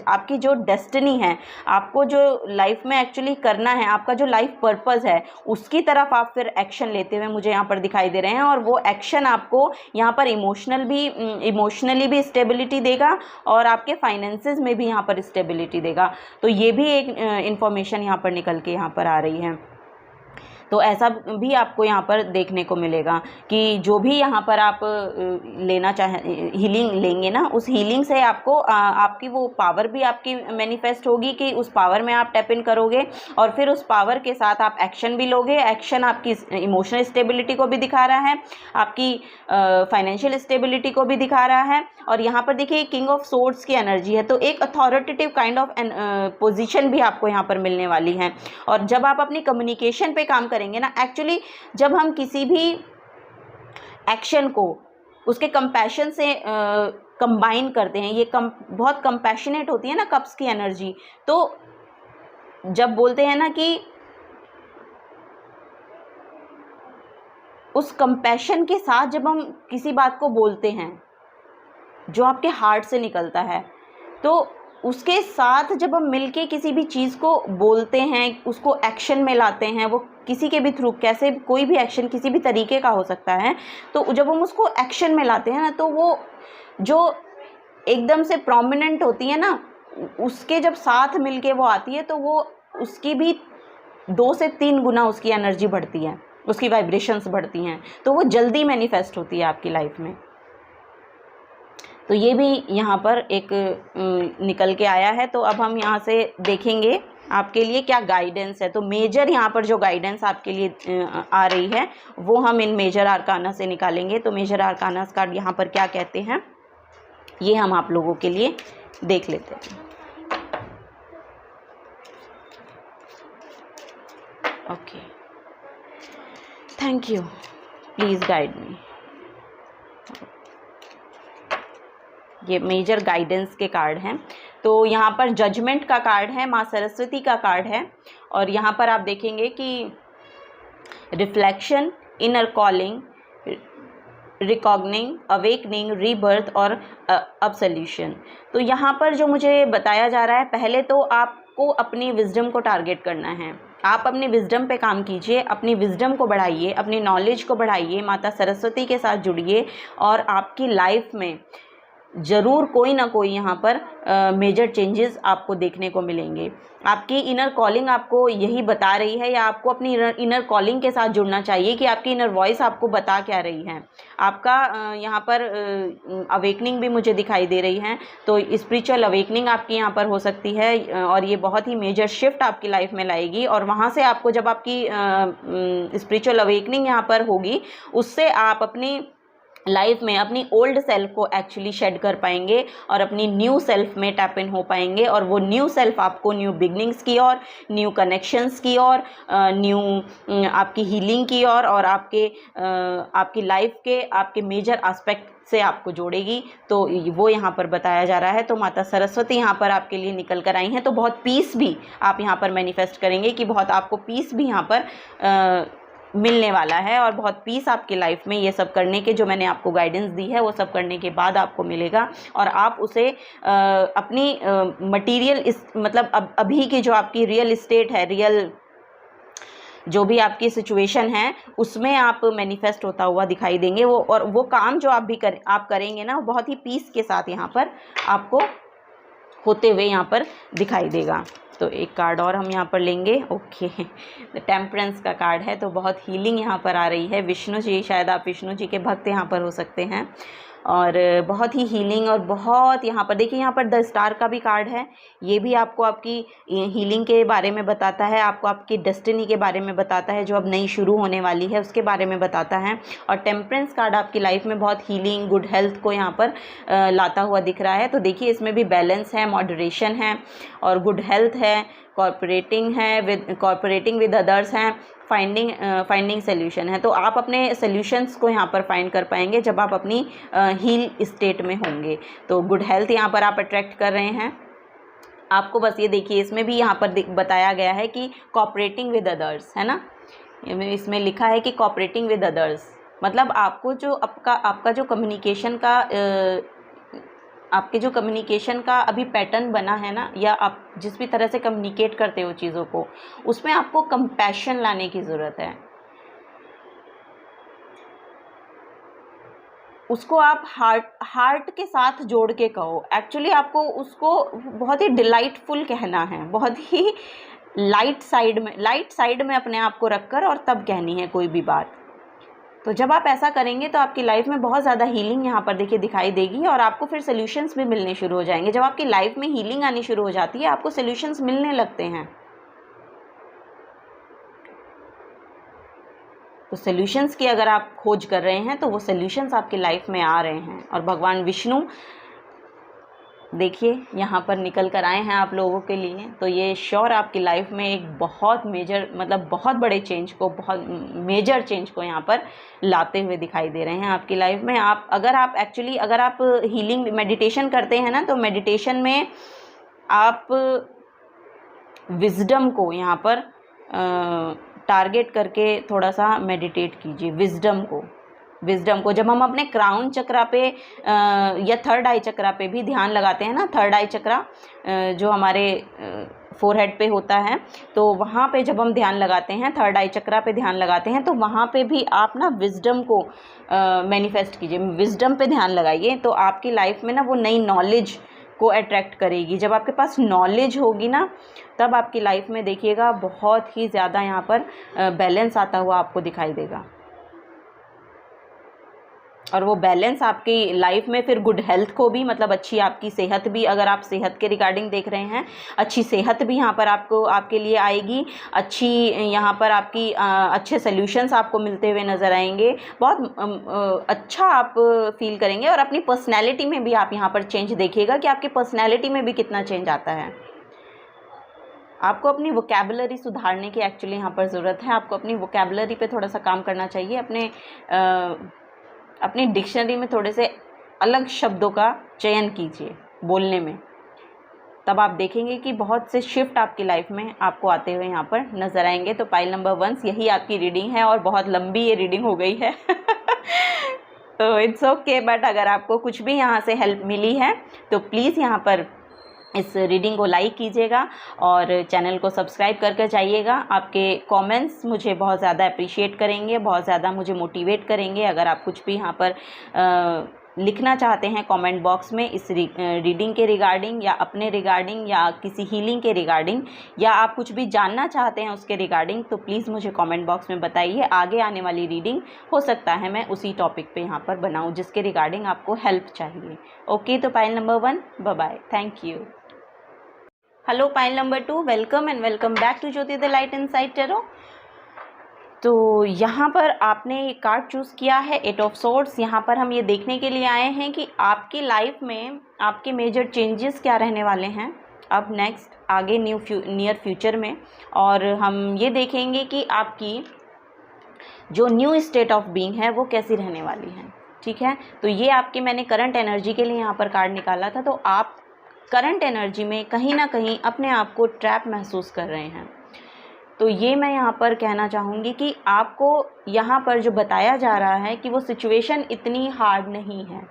आपकी जो डेस्टिनी है, आपको जो लाइफ में एक्चुअली करना है, आपका जो लाइफ पर्पस है, उसकी तरफ आप फिर एक्शन लेते हुए मुझे यहाँ पर दिखाई दे रहे हैं। और वो एक्शन आपको यहाँ पर इमोशनली भी स्टेबिलिटी देगा और आपके फाइनेंसेस में भी यहाँ पर स्टेबिलिटी देगा। तो ये भी एक इंफॉर्मेशन यहाँ पर निकल के यहाँ पर आ रही है। तो ऐसा भी आपको यहाँ पर देखने को मिलेगा कि जो भी यहाँ पर आप लेना चाहे, हीलिंग लेंगे ना, उस हीलिंग से आपको आपकी वो पावर भी आपकी मैनिफेस्ट होगी कि उस पावर में आप टैप इन करोगे, और फिर उस पावर के साथ आप एक्शन भी लोगे। एक्शन आपकी इमोशनल स्टेबिलिटी को भी दिखा रहा है, आपकी फाइनेंशियल स्टेबिलिटी को भी दिखा रहा है। और यहाँ पर देखिए किंग ऑफ सोर्ड्स की एनर्जी है, तो एक अथॉरिटेटिव काइंड ऑफ पोजीशन भी आपको यहाँ पर मिलने वाली है। और जब आप अपनी कम्युनिकेशन पे काम करेंगे ना, एक्चुअली जब हम किसी भी एक्शन को उसके कंपैशन से कंबाइन करते हैं, ये बहुत कंपैशनेट होती है ना कप्स की एनर्जी। तो जब बोलते हैं ना कि उस कंपैशन के साथ जब हम किसी बात को बोलते हैं जो आपके हार्ट से निकलता है, तो उसके साथ जब हम मिलके किसी भी चीज़ को बोलते हैं, उसको एक्शन में लाते हैं, वो किसी के भी थ्रू, कैसे कोई भी एक्शन किसी भी तरीके का हो सकता है, तो जब हम उसको एक्शन में लाते हैं ना, तो वो जो एकदम से प्रोमिनेंट होती है ना, उसके जब साथ मिलके वो आती है तो वो उसकी भी 2 से 3 गुना उसकी एनर्जी बढ़ती है, उसकी वाइब्रेशंस बढ़ती हैं, तो वो जल्दी मैनिफेस्ट होती है आपकी लाइफ में। तो ये भी यहाँ पर एक निकल के आया है। तो अब हम यहाँ से देखेंगे आपके लिए क्या गाइडेंस है। तो मेजर यहाँ पर जो गाइडेंस आपके लिए आ रही है वो हम इन मेजर आर्काना से निकालेंगे। तो मेजर आर्काना कार्ड यहाँ पर क्या कहते हैं ये हम आप लोगों के लिए देख लेते हैं। Okay, thank you, please guide me. ये मेजर गाइडेंस के कार्ड हैं। तो यहाँ पर जजमेंट का कार्ड है, माँ सरस्वती का कार्ड है, और यहाँ पर आप देखेंगे कि reflection, inner calling, रिकॉग्निंग, awakening, rebirth और अब्सोल्यूशन। तो यहाँ पर जो मुझे बताया जा रहा है, पहले तो आपको अपनी विजडम को टारगेट करना है। आप अपनी विजडम पे काम कीजिए, अपनी विजडम को बढ़ाइए, अपनी नॉलेज को बढ़ाइए, माता सरस्वती के साथ जुड़िए और आपकी लाइफ में ज़रूर कोई ना कोई यहाँ पर मेजर चेंजेस आपको देखने को मिलेंगे। आपकी इनर कॉलिंग आपको यही बता रही है, या आपको अपनी इनर कॉलिंग के साथ जुड़ना चाहिए कि आपकी इनर वॉइस आपको बता क्या रही है। आपका यहाँ पर अवेकनिंग भी मुझे दिखाई दे रही है, तो स्पिरिचुअल अवेकनिंग आपकी यहाँ पर हो सकती है और ये बहुत ही मेजर शिफ्ट आपकी लाइफ में लाएगी। और वहाँ से आपको जब आपकी स्पिरिचुअल अवेकनिंग यहाँ पर होगी, उससे आप अपनी लाइफ में अपनी ओल्ड सेल्फ को एक्चुअली शेड कर पाएंगे और अपनी न्यू सेल्फ में टैप इन हो पाएंगे। और वो न्यू सेल्फ आपको न्यू बिगनिंग्स की ओर, न्यू कनेक्शंस की ओर, न्यू आपकी हीलिंग की ओर और आपकी लाइफ के आपके मेजर एस्पेक्ट से आपको जोड़ेगी। तो वो यहाँ पर बताया जा रहा है। तो माता सरस्वती यहाँ पर आपके लिए निकल कर आई हैं। तो बहुत पीस भी आप यहाँ पर मैनिफेस्ट करेंगे कि बहुत आपको पीस भी यहाँ पर मिलने वाला है और बहुत पीस आपकी लाइफ में ये सब करने के, जो मैंने आपको गाइडेंस दी है, वो सब करने के बाद आपको मिलेगा। और आप उसे अपनी मटेरियल मतलब अभी की जो आपकी रियल स्टेट है, रियल जो भी आपकी सिचुएशन है, उसमें आप मैनिफेस्ट होता हुआ दिखाई देंगे। वो काम जो आप करेंगे ना, बहुत ही पीस के साथ यहाँ पर आपको होते हुए यहाँ पर दिखाई देगा। तो एक कार्ड और हम यहाँ पर लेंगे। ओके, टेम्परेंस का कार्ड है, तो बहुत हीलिंग यहाँ पर आ रही है। विष्णु जी, शायद आप विष्णु जी के भक्त यहाँ पर हो सकते हैं और बहुत ही हीलिंग और बहुत यहाँ पर देखिए, यहाँ पर द स्टार का भी कार्ड है। ये भी आपको आपकी हीलिंग के बारे में बताता है, आपको आपकी डेस्टिनी के बारे में बताता है, जो अब नई शुरू होने वाली है उसके बारे में बताता है। और टेम्परेंस कार्ड आपकी लाइफ में बहुत हीलिंग, गुड हेल्थ को यहाँ पर लाता हुआ दिख रहा है। तो देखिए, इसमें भी बैलेंस है, मॉडरेशन है और गुड हेल्थ है, कॉर्पोरेटिंग विद अदर्स हैं, फाइंडिंग सोल्यूशन है। तो आप अपने सोल्यूशंस को यहाँ पर फाइंड कर पाएंगे जब आप अपनी हील स्टेट में होंगे। तो गुड हेल्थ यहाँ पर आप अट्रैक्ट कर रहे हैं। आपको बस ये देखिए, इसमें भी यहाँ पर बताया गया है कि कॉपरेटिंग विद अदर्स, है ना, इसमें लिखा है कि कॉपरेटिंग विद अदर्स मतलब आपको जो आपका जो कम्युनिकेशन का आपके जो कम्युनिकेशन का अभी पैटर्न बना है ना, या आप जिस भी तरह से कम्युनिकेट करते हो चीज़ों को, उसमें आपको कंपैशन लाने की ज़रूरत है। उसको आप हार्ट के साथ जोड़ के कहो। एक्चुअली आपको उसको बहुत ही डिलाइटफुल कहना है, बहुत ही लाइट साइड में अपने आप को रखकर और तब कहनी है कोई भी बात। तो जब आप ऐसा करेंगे तो आपकी लाइफ में बहुत ज़्यादा हीलिंग यहाँ पर देखिए दिखाई देगी और आपको फिर सॉल्यूशंस भी मिलने शुरू हो जाएंगे। जब आपकी लाइफ में हीलिंग आनी शुरू हो जाती है, आपको सॉल्यूशंस मिलने लगते हैं। तो सॉल्यूशंस की अगर आप खोज कर रहे हैं तो वो सॉल्यूशंस आपकी लाइफ में आ रहे हैं। और भगवान विष्णु देखिए यहाँ पर निकल कर आए हैं आप लोगों के लिए। तो ये श्योर आपकी लाइफ में एक बहुत मेजर मतलब बहुत बड़े चेंज को, बहुत मेजर चेंज को यहाँ पर लाते हुए दिखाई दे रहे हैं आपकी लाइफ में। अगर आप हीलिंग मेडिटेशन करते हैं ना, तो मेडिटेशन में आप विजडम को यहाँ पर टारगेट करके थोड़ा सा मेडिटेट कीजिए। विजडम को जब हम अपने क्राउन चक्रा पे या थर्ड आई चक्रा पे भी ध्यान लगाते हैं ना, थर्ड आई चक्रा जो हमारे फोरहेड पे होता है, तो वहाँ पे जब हम ध्यान लगाते हैं, थर्ड आई चक्रा पे ध्यान लगाते हैं, तो वहाँ पे भी आप ना विजडम को मैनिफेस्ट कीजिए। विजडम पे ध्यान लगाइए तो आपकी लाइफ में ना वो नई नॉलेज को अट्रैक्ट करेगी। जब आपके पास नॉलेज होगी ना, तब आपकी लाइफ में देखिएगा बहुत ही ज़्यादा यहाँ पर बैलेंस आता हुआ आपको दिखाई देगा। और वो बैलेंस आपकी लाइफ में फिर गुड हेल्थ को भी, मतलब अच्छी आपकी सेहत भी, अगर आप सेहत के रिगार्डिंग देख रहे हैं, अच्छी सेहत भी यहाँ पर आपके लिए आएगी। अच्छी यहाँ पर आपकी अच्छे सॉल्यूशंस आपको मिलते हुए नज़र आएंगे। बहुत अच्छा आप फील करेंगे और अपनी पर्सनैलिटी में भी आप यहाँ पर चेंज देखिएगा कि आपकी पर्सनैलिटी में भी कितना चेंज आता है। आपको अपनी वोकैबुलरी सुधारने की एक्चुअली यहाँ पर ज़रूरत है। आपको अपनी वोकैबुलरी पे थोड़ा सा काम करना चाहिए। अपनी डिक्शनरी में थोड़े से अलग शब्दों का चयन कीजिए बोलने में, तब आप देखेंगे कि बहुत से शिफ्ट आपकी लाइफ में आपको आते हुए यहाँ पर नज़र आएंगे। तो पाइल नंबर 1 यही आपकी रीडिंग है और बहुत लंबी ये रीडिंग हो गई है तो इट्स ओके, बट अगर आपको कुछ भी यहाँ से हेल्प मिली है तो प्लीज़ यहाँ पर इस रीडिंग को लाइक कीजिएगा और चैनल को सब्सक्राइब करके जाइएगा। आपके कमेंट्स मुझे बहुत ज़्यादा अप्रिशिएट करेंगे, बहुत ज़्यादा मुझे मोटिवेट करेंगे। अगर आप कुछ भी यहाँ पर लिखना चाहते हैं कमेंट बॉक्स में इस रीडिंग के रिगार्डिंग या अपने रिगार्डिंग या किसी हीलिंग के रिगार्डिंग, या आप कुछ भी जानना चाहते हैं उसके रिगार्डिंग, तो प्लीज़ मुझे कमेंट बॉक्स में बताइए। आगे आने वाली रीडिंग हो सकता है मैं उसी टॉपिक पे यहाँ पर बनाऊँ जिसके रिगार्डिंग आपको हेल्प चाहिए। ओके, तो pile number 1, bye bye, thank you. Hello pile number 2, welcome and welcome back to Jyoti the light inside tarot. तो यहाँ पर आपने एक कार्ड चूज़ किया है, 8 ऑफ सोर्ड्स। यहाँ पर हम ये देखने के लिए आए हैं कि आपकी लाइफ में आपके मेजर चेंजेस क्या रहने वाले हैं अब नेक्स्ट आगे नियर फ्यूचर में, और हम ये देखेंगे कि आपकी जो न्यू स्टेट ऑफ बीइंग है वो कैसी रहने वाली है। ठीक है, तो ये आपकी मैंने करंट एनर्जी के लिए यहाँ पर कार्ड निकाला था। तो आप करंट एनर्जी में कहीं ना कहीं अपने आप को ट्रैप महसूस कर रहे हैं। तो ये मैं यहाँ पर कहना चाहूँगी कि आपको यहाँ पर जो बताया जा रहा है कि वो सिचुएशन इतनी हार्ड नहीं है,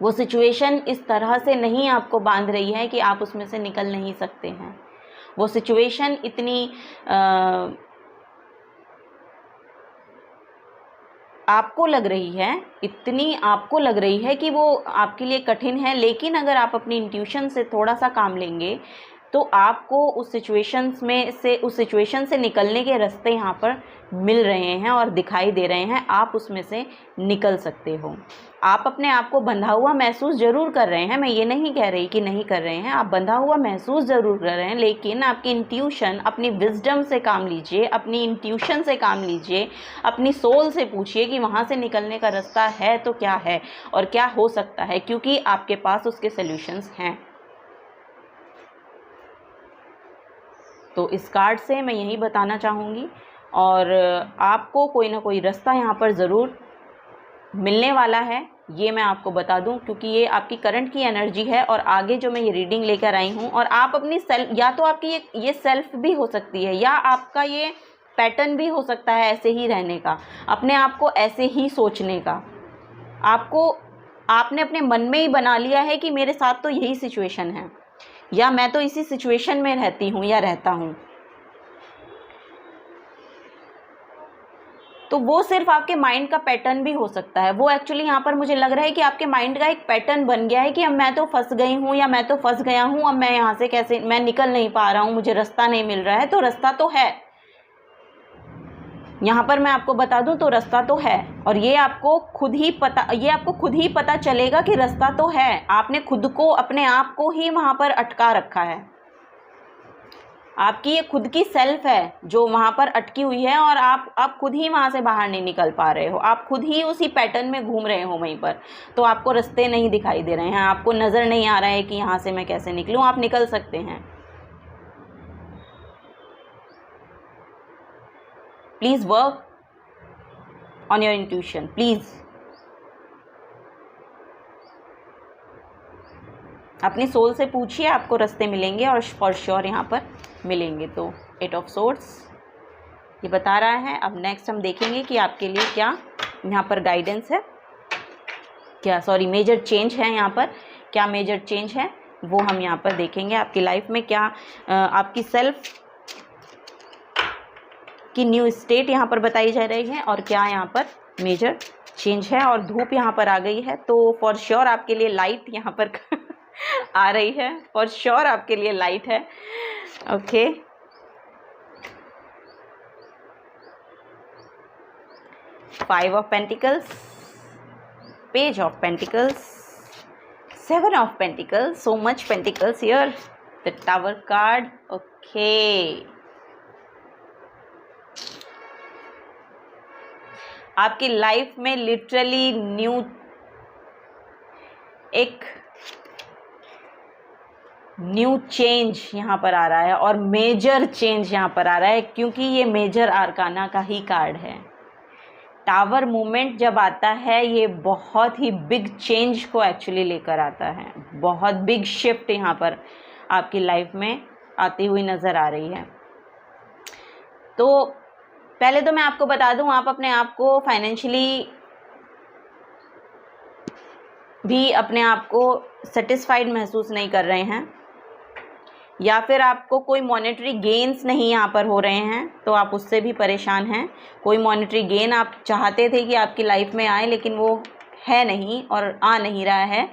वो सिचुएशन इस तरह से नहीं आपको बांध रही है कि आप उसमें से निकल नहीं सकते हैं। वो सिचुएशन इतनी आपको लग रही है कि वो आपके लिए कठिन है, लेकिन अगर आप अपनी इंट्यूशन से थोड़ा सा काम लेंगे तो आपको उस सिचुएशन से निकलने के रास्ते यहाँ पर मिल रहे हैं और दिखाई दे रहे हैं। आप उसमें से निकल सकते हो। आप अपने आप को बंधा हुआ महसूस ज़रूर कर रहे हैं, मैं ये नहीं कह रही कि नहीं कर रहे हैं, आप बंधा हुआ महसूस ज़रूर कर रहे हैं, लेकिन आपकी इंट्यूशन, अपनी विजडम से काम लीजिए, अपनी इंट्यूशन से काम लीजिए, अपनी सोल से पूछिए कि वहाँ से निकलने का रास्ता है तो क्या है और क्या हो सकता है, क्योंकि आपके पास उसके सॉल्यूशंस हैं। तो इस कार्ड से मैं यही बताना चाहूँगी, और आपको कोई ना कोई रास्ता यहाँ पर ज़रूर मिलने वाला है, ये मैं आपको बता दूं, क्योंकि ये आपकी करंट की एनर्जी है। और आगे जो मैं ये रीडिंग लेकर आई हूँ, और आप अपनी सेल्फ, या तो आपकी ये सेल्फ भी हो सकती है, या आपका ये पैटर्न भी हो सकता है ऐसे ही रहने का, अपने आप को ऐसे ही सोचने का। आपने अपने मन में ही बना लिया है कि मेरे साथ तो यही सिचुएशन है, या मैं तो इसी सिचुएशन में रहती हूँ या रहता हूँ। तो वो सिर्फ आपके माइंड का पैटर्न भी हो सकता है। वो एक्चुअली यहाँ पर मुझे लग रहा है कि आपके माइंड का एक पैटर्न बन गया है कि अब मैं तो फंस गई हूँ या मैं तो फंस गया हूँ, अब मैं यहाँ से कैसे, मैं निकल नहीं पा रहा हूँ, मुझे रास्ता नहीं मिल रहा है। तो रास्ता तो है, यहाँ पर मैं आपको बता दूं तो रास्ता तो है, और ये आपको खुद ही पता चलेगा कि रास्ता तो है। आपने खुद को, अपने आप को ही वहाँ पर अटका रखा है। आपकी ये खुद की सेल्फ है जो वहाँ पर अटकी हुई है, और आप खुद ही वहाँ से बाहर नहीं निकल पा रहे हो। आप खुद ही उसी पैटर्न में घूम रहे हो वहीं पर। तो आपको रास्ते नहीं दिखाई दे रहे हैं, आपको नज़र नहीं आ रहा है कि यहाँ से मैं कैसे निकलूँ। आप निकल सकते हैं। Please work on your intuition, please. अपनी सोल से पूछिए, आपको रास्ते मिलेंगे, और फॉर श्योर यहाँ पर मिलेंगे। तो 8 ऑफ सोर्ड्स ये बता रहा है। अब नेक्स्ट हम देखेंगे कि आपके लिए क्या यहाँ पर गाइडेंस है, मेजर चेंज है यहाँ पर, क्या मेजर चेंज है वो हम यहाँ पर देखेंगे। आपकी लाइफ में क्या आपकी सेल्फ की न्यू स्टेट यहाँ पर बताई जा रही है, और क्या यहाँ पर मेजर चेंज है। और धूप यहाँ पर आ गई है, तो फॉर श्योर आपके लिए लाइट यहाँ पर आ रही है, फॉर श्योर आपके लिए लाइट है। Okay, five of pentacles, page of pentacles, 7 of pentacles, so much pentacles here, the tower card. Okay, आपकी लाइफ में लिटरली न्यू चेंज यहाँ पर आ रहा है, और मेजर चेंज यहाँ पर आ रहा है, क्योंकि ये मेजर आर्काना का ही कार्ड है। टावर मूवमेंट जब आता है, ये बहुत ही बिग चेंज को एक्चुअली लेकर आता है। बहुत बिग शिफ्ट यहाँ पर आपकी लाइफ में आती हुई नज़र आ रही है। तो पहले तो मैं आपको बता दूं, आप अपने आप को फाइनेंशियली भी अपने आप को सेटिस्फाइड महसूस नहीं कर रहे हैं, या फिर आपको कोई मॉनेटरी गेन्स नहीं यहाँ पर हो रहे हैं तो आप उससे भी परेशान हैं। कोई मॉनेटरी गेन आप चाहते थे कि आपकी लाइफ में आए, लेकिन वो है नहीं और आ नहीं रहा है,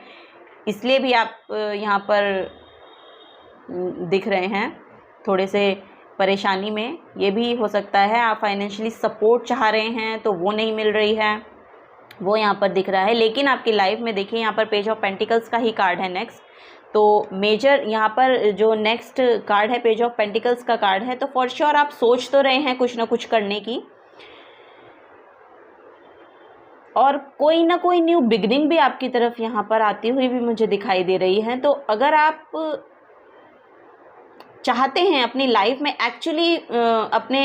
इसलिए भी आप यहाँ पर दिख रहे हैं थोड़े से परेशानी में। ये भी हो सकता है आप फाइनेंशियली सपोर्ट चाह रहे हैं तो वो नहीं मिल रही है, वो यहाँ पर दिख रहा है। लेकिन आपकी लाइफ में देखिए यहाँ पर पेज ऑफ पेंटिकल्स का ही कार्ड है नेक्स्ट, तो मेजर यहाँ पर जो नेक्स्ट कार्ड है पेज ऑफ पेंटिकल्स का कार्ड है, तो फॉर श्योर आप सोच तो रहे हैं कुछ ना कुछ करने की, और कोई ना कोई न्यू बिगनिंग भी आपकी तरफ यहाँ पर आती हुई भी मुझे दिखाई दे रही है। तो अगर आप चाहते हैं अपनी लाइफ में एक्चुअली अपने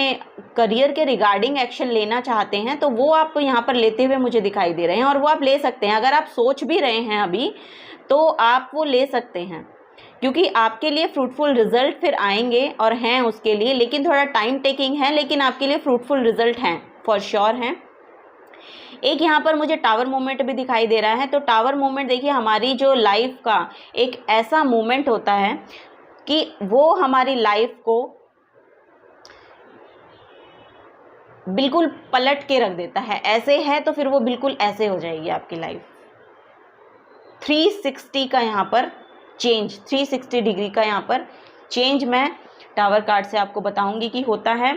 करियर के रिगार्डिंग एक्शन लेना चाहते हैं, तो वो आप यहाँ पर लेते हुए मुझे दिखाई दे रहे हैं, और वो आप ले सकते हैं। अगर आप सोच भी रहे हैं अभी तो आप वो ले सकते हैं, क्योंकि आपके लिए फ्रूटफुल रिजल्ट फिर आएंगे और हैं उसके लिए, लेकिन थोड़ा टाइम टेकिंग है, लेकिन आपके लिए फ्रूटफुल रिजल्ट हैं, फॉर श्योर हैं। एक यहाँ पर मुझे टावर मोमेंट भी दिखाई दे रहा है। तो टावर मोमेंट देखिए हमारी जो लाइफ का एक ऐसा मोमेंट होता है कि वो हमारी लाइफ को बिल्कुल पलट के रख देता है। ऐसे है तो फिर वो बिल्कुल ऐसे हो जाएगी आपकी लाइफ। 360 का यहाँ पर चेंज, 360 डिग्री का यहाँ पर चेंज मैं टावर कार्ड से आपको बताऊंगी कि होता है।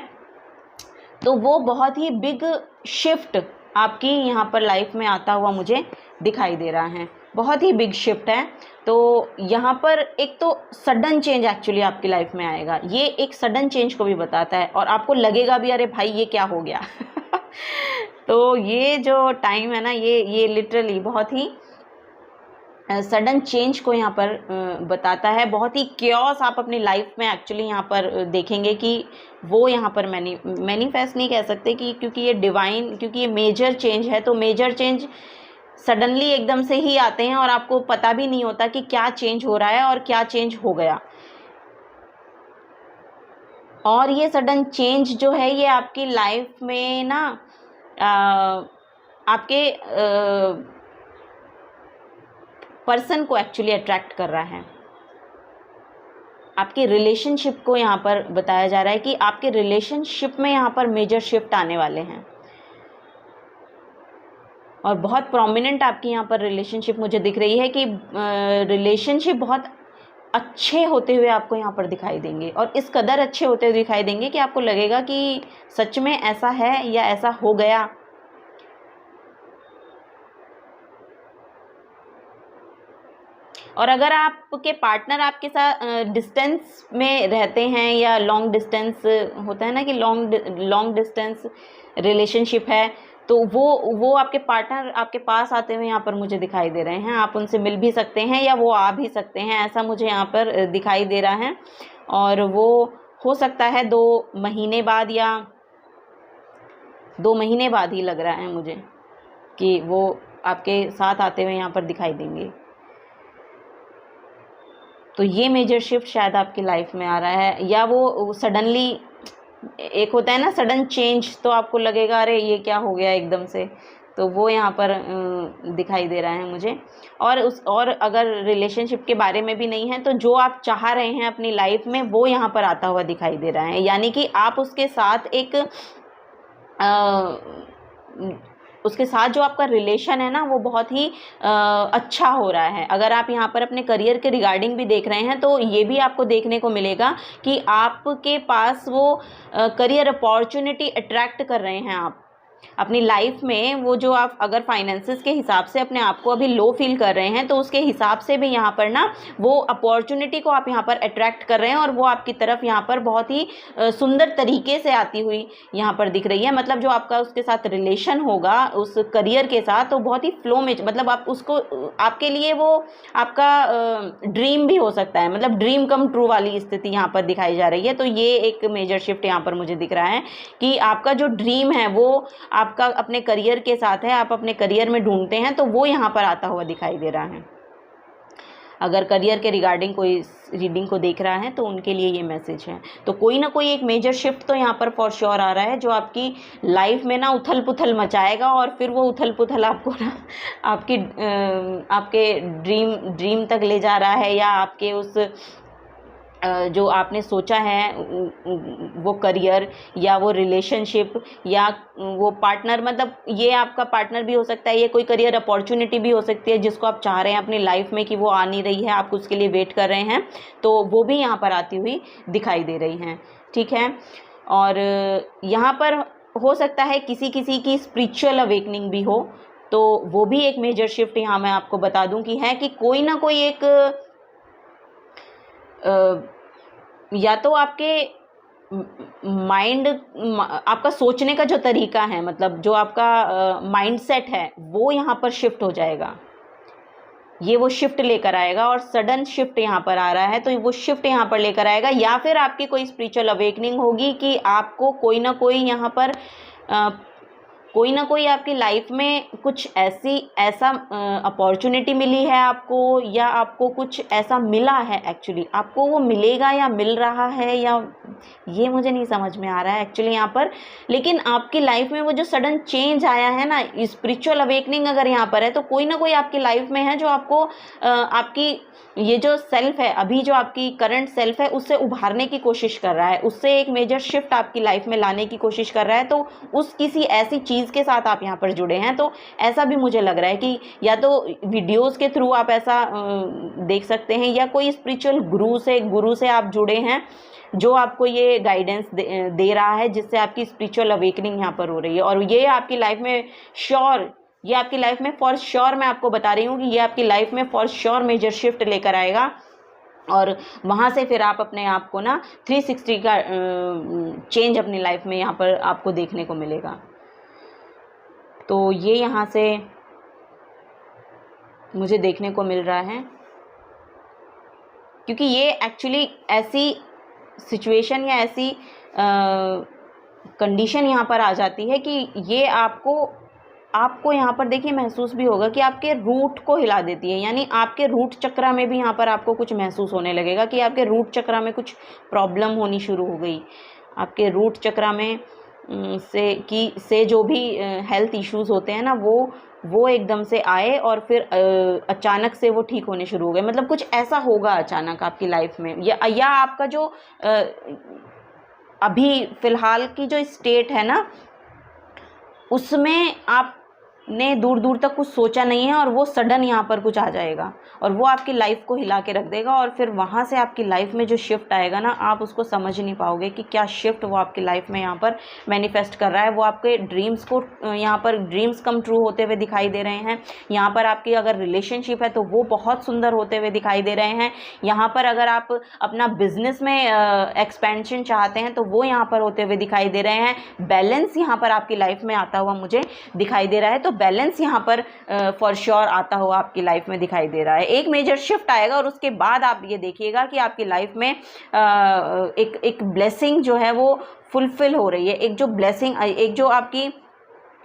तो वो बहुत ही बिग शिफ्ट आपकी यहाँ पर लाइफ में आता हुआ मुझे दिखाई दे रहा है, बहुत ही बिग शिफ्ट है। तो यहाँ पर एक तो सडन चेंज एक्चुअली आपकी लाइफ में आएगा, ये एक सडन चेंज को भी बताता है, और आपको लगेगा भी अरे भाई ये क्या हो गया तो ये जो टाइम है ना, ये लिटरली बहुत ही सडन चेंज को यहाँ पर बताता है। बहुत ही क्योस आप अपनी लाइफ में एक्चुअली यहाँ पर देखेंगे कि वो यहाँ पर मैनिफेस्ट नहीं कह सकते कि, क्योंकि ये डिवाइन, क्योंकि ये मेजर चेंज है, तो मेजर चेंज सडनली एकदम से ही आते हैं और आपको पता भी नहीं होता कि क्या चेंज हो रहा है और क्या चेंज हो गया। और ये सडन चेंज जो है ये आपकी लाइफ में ना आपके पर्सन को एक्चुअली अट्रैक्ट कर रहा है। आपके रिलेशनशिप को यहाँ पर बताया जा रहा है कि आपके रिलेशनशिप में यहाँ पर मेजर शिफ्ट आने वाले हैं, और बहुत प्रोमिनेंट आपकी यहाँ पर रिलेशनशिप मुझे दिख रही है कि रिलेशनशिप बहुत अच्छे होते हुए आपको यहाँ पर दिखाई देंगे, और इस कदर अच्छे होते हुए दिखाई देंगे कि आपको लगेगा कि सच में ऐसा है या ऐसा हो गया। और अगर आपके पार्टनर आपके साथ डिस्टेंस में रहते हैं, या लॉन्ग डिस्टेंस होता है ना कि लॉन्ग डिस्टेंस रिलेशनशिप है, तो वो आपके पार्टनर आपके पास आते हुए यहाँ पर मुझे दिखाई दे रहे हैं। आप उनसे मिल भी सकते हैं या वो आ भी सकते हैं, ऐसा मुझे यहाँ पर दिखाई दे रहा है। और वो हो सकता है 2 महीने बाद, या 2 महीने बाद ही लग रहा है मुझे कि वो आपके साथ आते हुए यहाँ पर दिखाई देंगे। तो ये मेजर शिफ्ट शायद आपकी लाइफ में आ रहा है, या वो सडनली एक होता है ना सडन चेंज, तो आपको लगेगा अरे ये क्या हो गया एकदम से, तो वो यहाँ पर दिखाई दे रहा है मुझे। और अगर रिलेशनशिप के बारे में भी नहीं है, तो जो आप चाह रहे हैं अपनी लाइफ में वो यहाँ पर आता हुआ दिखाई दे रहा है। यानी कि आप उसके साथ उसके साथ जो आपका रिलेशन है ना वो बहुत ही अच्छा हो रहा है। अगर आप यहाँ पर अपने करियर के रिगार्डिंग भी देख रहे हैं, तो ये भी आपको देखने को मिलेगा कि आपके पास वो करियर अपॉर्चुनिटी अट्रैक्ट कर रहे हैं आप अपनी लाइफ में। वो जो आप अगर फाइनेंसेस के हिसाब से अपने आप को अभी लो फील कर रहे हैं, तो उसके हिसाब से भी यहाँ पर ना वो अपॉर्चुनिटी को आप यहाँ पर अट्रैक्ट कर रहे हैं, और वो आपकी तरफ यहाँ पर बहुत ही सुंदर तरीके से आती हुई यहाँ पर दिख रही है। मतलब जो आपका उसके साथ रिलेशन होगा उस करियर के साथ, तो बहुत ही फ्लो में, मतलब आप उसको, आपके लिए वो आपका ड्रीम भी हो सकता है, मतलब ड्रीम कम ट्रू वाली स्थिति यहाँ पर दिखाई जा रही है। तो ये एक मेजर शिफ्ट यहाँ पर मुझे दिख रहा है कि आपका जो ड्रीम है वो आपका अपने करियर के साथ है, आप अपने करियर में ढूंढते हैं, तो वो यहाँ पर आता हुआ दिखाई दे रहा है। अगर करियर के रिगार्डिंग कोई रीडिंग को देख रहा है तो उनके लिए ये मैसेज है। तो कोई ना कोई एक मेजर शिफ्ट तो यहाँ पर फॉर श्योर आ रहा है जो आपकी लाइफ में ना उथल पुथल मचाएगा, और फिर वो उथल पुथल आपको ना आपके ड्रीम तक ले जा रहा है, या आपके उस जो आपने सोचा है वो करियर या वो रिलेशनशिप या वो पार्टनर, मतलब ये आपका पार्टनर भी हो सकता है, ये कोई करियर अपॉर्चुनिटी भी हो सकती है जिसको आप चाह रहे हैं अपनी लाइफ में कि वो आ नहीं रही है, आप उसके लिए वेट कर रहे हैं, तो वो भी यहाँ पर आती हुई दिखाई दे रही हैं। ठीक है, और यहाँ पर हो सकता है किसी किसी की स्पिरिचुअल अवेकनिंग भी हो, तो वो भी एक मेजर शिफ्ट यहाँ मैं आपको बता दूं कि है कि कोई ना कोई एक या तो आपके माइंड, आपका सोचने का जो तरीका है, मतलब जो आपका माइंडसेट है वो यहाँ पर शिफ्ट हो जाएगा, ये वो शिफ्ट लेकर आएगा, और सडन शिफ्ट यहाँ पर आ रहा है तो वो शिफ्ट यहाँ पर लेकर आएगा, या फिर आपकी कोई स्पिरिचुअल अवेकनिंग होगी कि आपको कोई ना कोई यहाँ पर कोई ना कोई आपकी लाइफ में कुछ ऐसा अपॉर्चुनिटी मिली है आपको, या आपको कुछ ऐसा मिला है, एक्चुअली आपको वो मिलेगा या मिल रहा है, या ये मुझे नहीं समझ में आ रहा है एक्चुअली यहाँ पर, लेकिन आपकी लाइफ में वो जो सडन चेंज आया है ना, स्पिरिचुअल अवेकनिंग अगर यहाँ पर है तो कोई ना कोई आपकी लाइफ में है जो आपको आपकी ये जो सेल्फ है, अभी जो आपकी करंट सेल्फ है, उससे उभारने की कोशिश कर रहा है, उससे एक मेजर शिफ्ट आपकी लाइफ में लाने की कोशिश कर रहा है। तो उस किसी ऐसी चीज़ के साथ आप यहाँ पर जुड़े हैं, तो ऐसा भी मुझे लग रहा है कि या तो वीडियोस के थ्रू आप ऐसा देख सकते हैं, या कोई स्पिरिचुअल गुरु से आप जुड़े हैं जो आपको ये गाइडेंस दे रहा है, जिससे आपकी स्पिरिचुअल अवेकनिंग यहाँ पर हो रही है। और ये आपकी लाइफ में ये आपकी लाइफ में फॉर श्योर मैं आपको बता रही हूँ कि ये आपकी लाइफ में फॉर श्योर मेजर शिफ्ट लेकर आएगा, और वहाँ से फिर आप अपने आप को ना 360 का चेंज अपनी लाइफ में यहाँ पर आपको देखने को मिलेगा। तो ये यहाँ से मुझे देखने को मिल रहा है, क्योंकि ये एक्चुअली ऐसी सिचुएशन या ऐसी कंडीशन यहाँ पर आ जाती है कि ये आपको यहाँ पर देखिए महसूस भी होगा कि आपके रूट को हिला देती है, यानी आपके रूट चक्रा में भी यहाँ पर आपको कुछ महसूस होने लगेगा कि आपके रूट चक्रा में कुछ प्रॉब्लम होनी शुरू हो गई, आपके रूट चक्रा में से जो भी हेल्थ इश्यूज होते हैं ना, वो एकदम से आए और फिर अचानक से वो ठीक होने शुरू हो गए, मतलब कुछ ऐसा होगा अचानक आपकी लाइफ में, या आपका जो अभी फ़िलहाल की जो स्टेट है ना, उसमें आपने दूर दूर तक कुछ सोचा नहीं है, और वो सडन यहाँ पर कुछ आ जाएगा और वो आपकी लाइफ को हिला के रख देगा, और फिर वहाँ से आपकी लाइफ में जो शिफ्ट आएगा ना, आप उसको समझ नहीं पाओगे कि क्या शिफ्ट वो आपकी लाइफ में यहाँ पर मैनिफेस्ट कर रहा है। वो आपके ड्रीम्स को यहाँ पर ड्रीम्स कम ट्रू होते हुए दिखाई दे रहे हैं। यहाँ पर आपकी अगर रिलेशनशिप है तो वो बहुत सुंदर होते हुए दिखाई दे रहे हैं। यहाँ पर अगर आप अपना बिजनेस में एक्सपेंशन चाहते हैं तो वो यहाँ पर होते हुए दिखाई दे रहे हैं। बैलेंस यहाँ पर आपकी लाइफ में आता हुआ मुझे दिखाई दे रहा है, तो बैलेंस यहाँ पर फॉर श्योर आता हुआ आपकी लाइफ में दिखाई दे रहा है। एक मेजर शिफ्ट आएगा और उसके बाद आप ये देखिएगा कि आपकी लाइफ में एक ब्लेसिंग जो है वो फुलफिल हो रही है। एक जो ब्लेसिंग, एक जो आपकी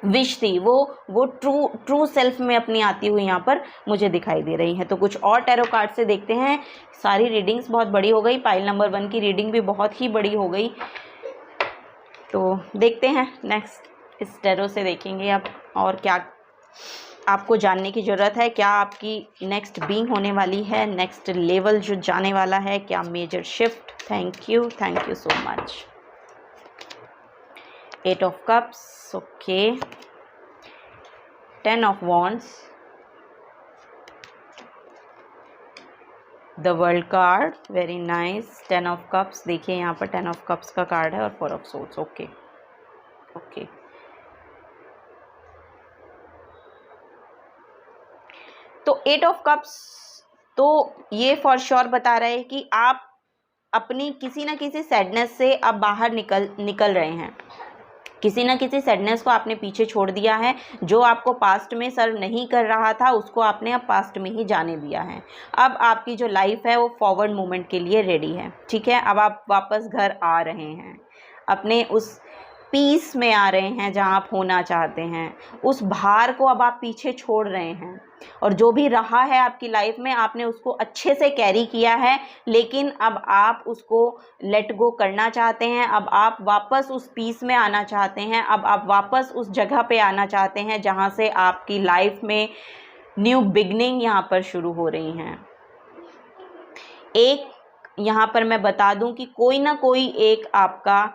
विश थी वो ट्रू सेल्फ में अपनी आती हुई यहाँ पर मुझे दिखाई दे रही है। तो कुछ और टैरो कार्ड से देखते हैं। सारी रीडिंग्स बहुत बड़ी हो गई, पाइल नंबर 1 की रीडिंग भी बहुत ही बड़ी हो गई, तो देखते हैं नेक्स्ट इस टैरो से देखेंगे अब और क्या आपको जानने की ज़रूरत है, क्या आपकी नेक्स्ट बीइंग होने वाली है, नेक्स्ट लेवल जो जाने वाला है, क्या major shift. Thank you so much. 8 of cups, okay, 10 of wands, the world card, very nice. 10 of cups, देखिए यहाँ पर 10 ऑफ कप्स का कार्ड है, और 4 ऑफ सोर्ड्स, ओके। तो 8 ऑफ कप्स तो ये फॉर श्योर बता रहे हैं कि आप अपनी किसी ना किसी सैडनेस से अब बाहर निकल रहे हैं। किसी ना किसी सैडनेस को आपने पीछे छोड़ दिया है। जो आपको पास्ट में सर्व नहीं कर रहा था उसको आपने अब पास्ट में ही जाने दिया है। अब आपकी जो लाइफ है वो फॉरवर्ड मूवमेंट के लिए रेडी है, ठीक है। अब आप वापस घर आ रहे हैं, अपने उस पीस में आ रहे हैं जहां आप होना चाहते हैं। उस भार को अब आप पीछे छोड़ रहे हैं और जो भी रहा है आपकी लाइफ में आपने उसको अच्छे से कैरी किया है, लेकिन अब आप उसको लेट गो करना चाहते हैं। अब आप वापस उस पीस में आना चाहते हैं। अब आप वापस उस जगह पे आना चाहते हैं जहां से आपकी लाइफ में न्यू बिगनिंग यहाँ पर शुरू हो रही हैं। एक यहाँ पर मैं बता दूं कि कोई ना कोई एक आपका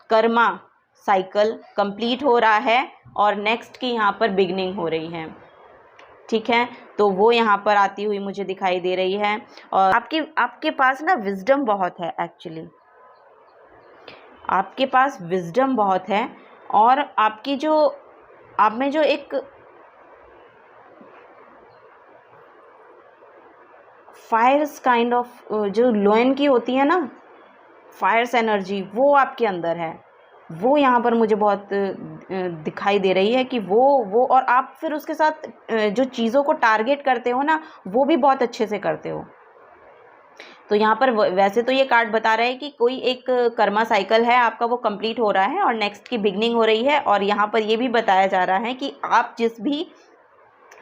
कर्मा साइकिल कंप्लीट हो रहा है और नेक्स्ट की यहाँ पर बिगनिंग हो रही है। ठीक है, तो वो यहाँ पर आती हुई मुझे दिखाई दे रही है। और आपके पास ना विजडम बहुत है, एक्चुअली आपके पास विजडम बहुत है और आपकी जो आप में जो एक फायर्स काइंड ऑफ जो लोयन की होती है ना, फायर्स एनर्जी, वो आपके अंदर है। वो यहाँ पर मुझे बहुत दिखाई दे रही है कि वो और आप फिर उसके साथ जो चीज़ों को टारगेट करते हो ना, वो भी बहुत अच्छे से करते हो। तो यहाँ पर वैसे तो ये कार्ड बता रहा है कि कोई एक कर्मा साइकिल है आपका, वो कंप्लीट हो रहा है और नेक्स्ट की बिगनिंग हो रही है। और यहाँ पर ये भी बताया जा रहा है कि आप जिस भी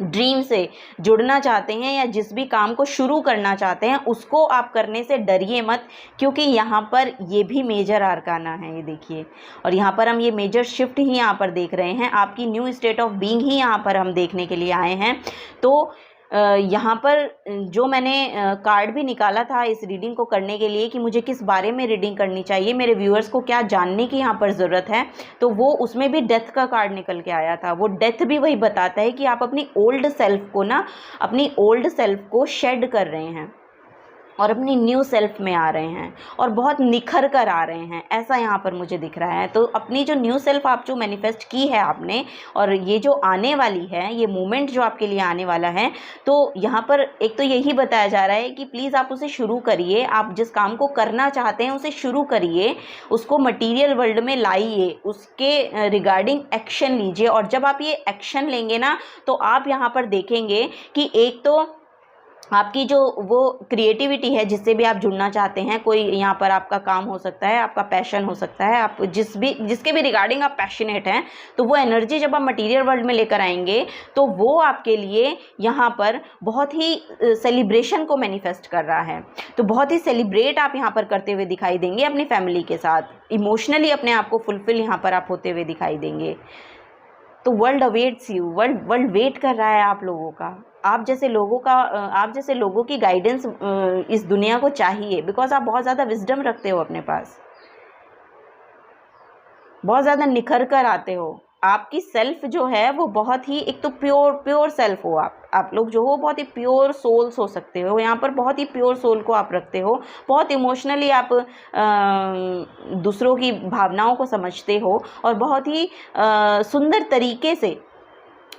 ड्रीम से जुड़ना चाहते हैं या जिस भी काम को शुरू करना चाहते हैं उसको आप करने से डरिए मत, क्योंकि यहाँ पर ये भी मेजर आर्काना है, ये देखिए। और यहाँ पर हम ये मेजर शिफ्ट ही यहाँ पर देख रहे हैं, आपकी न्यू स्टेट ऑफ बीइंग ही यहाँ पर हम देखने के लिए आए हैं। तो यहाँ पर जो मैंने कार्ड भी निकाला था इस रीडिंग को करने के लिए कि मुझे किस बारे में रीडिंग करनी चाहिए, मेरे व्यूअर्स को क्या जानने की यहाँ पर ज़रूरत है, तो वो उसमें भी डेथ का कार्ड निकल के आया था। वो डेथ भी वही बताता है कि आप अपनी ओल्ड सेल्फ को ना, अपनी ओल्ड सेल्फ को शेड कर रहे हैं और अपनी न्यू सेल्फ में आ रहे हैं और बहुत निखर कर आ रहे हैं, ऐसा यहाँ पर मुझे दिख रहा है। तो अपनी जो न्यू सेल्फ आप जो मैनिफेस्ट की है आपने, और ये जो आने वाली है, ये मोमेंट जो आपके लिए आने वाला है, तो यहाँ पर एक तो यही बताया जा रहा है कि प्लीज़ आप उसे शुरू करिए। आप जिस काम को करना चाहते हैं उसे शुरू करिए, उसको मटीरियल वर्ल्ड में लाइए, उसके रिगार्डिंग एक्शन लीजिए। और जब आप ये एक्शन लेंगे ना, तो आप यहाँ पर देखेंगे कि एक तो आपकी जो वो क्रिएटिविटी है जिससे भी आप जुड़ना चाहते हैं, कोई यहाँ पर आपका काम हो सकता है, आपका पैशन हो सकता है, आप जिसके भी रिगार्डिंग आप पैशनेट हैं, तो वो एनर्जी जब आप मटेरियल वर्ल्ड में लेकर आएंगे तो वो आपके लिए यहाँ पर बहुत ही सेलिब्रेशन को मैनिफेस्ट कर रहा है। तो बहुत ही सेलिब्रेट आप यहाँ पर करते हुए दिखाई देंगे अपनी फैमिली के साथ, इमोशनली अपने आप को फुलफिल यहाँ पर आप होते हुए दिखाई देंगे। तो world awaits you, world wait कर रहा है आप लोगों का। आप जैसे लोगों की गाइडेंस इस दुनिया को चाहिए, बिकॉज आप बहुत ज़्यादा विजडम रखते हो अपने पास, बहुत ज़्यादा निखर कर आते हो। आपकी सेल्फ जो है वो बहुत ही, एक तो प्योर सेल्फ हो आप लोग जो हो, बहुत ही प्योर सोल्स हो सकते हो। यहाँ पर बहुत ही प्योर सोल को आप रखते हो, बहुत इमोशनली आप दूसरों की भावनाओं को समझते हो और बहुत ही सुंदर तरीके से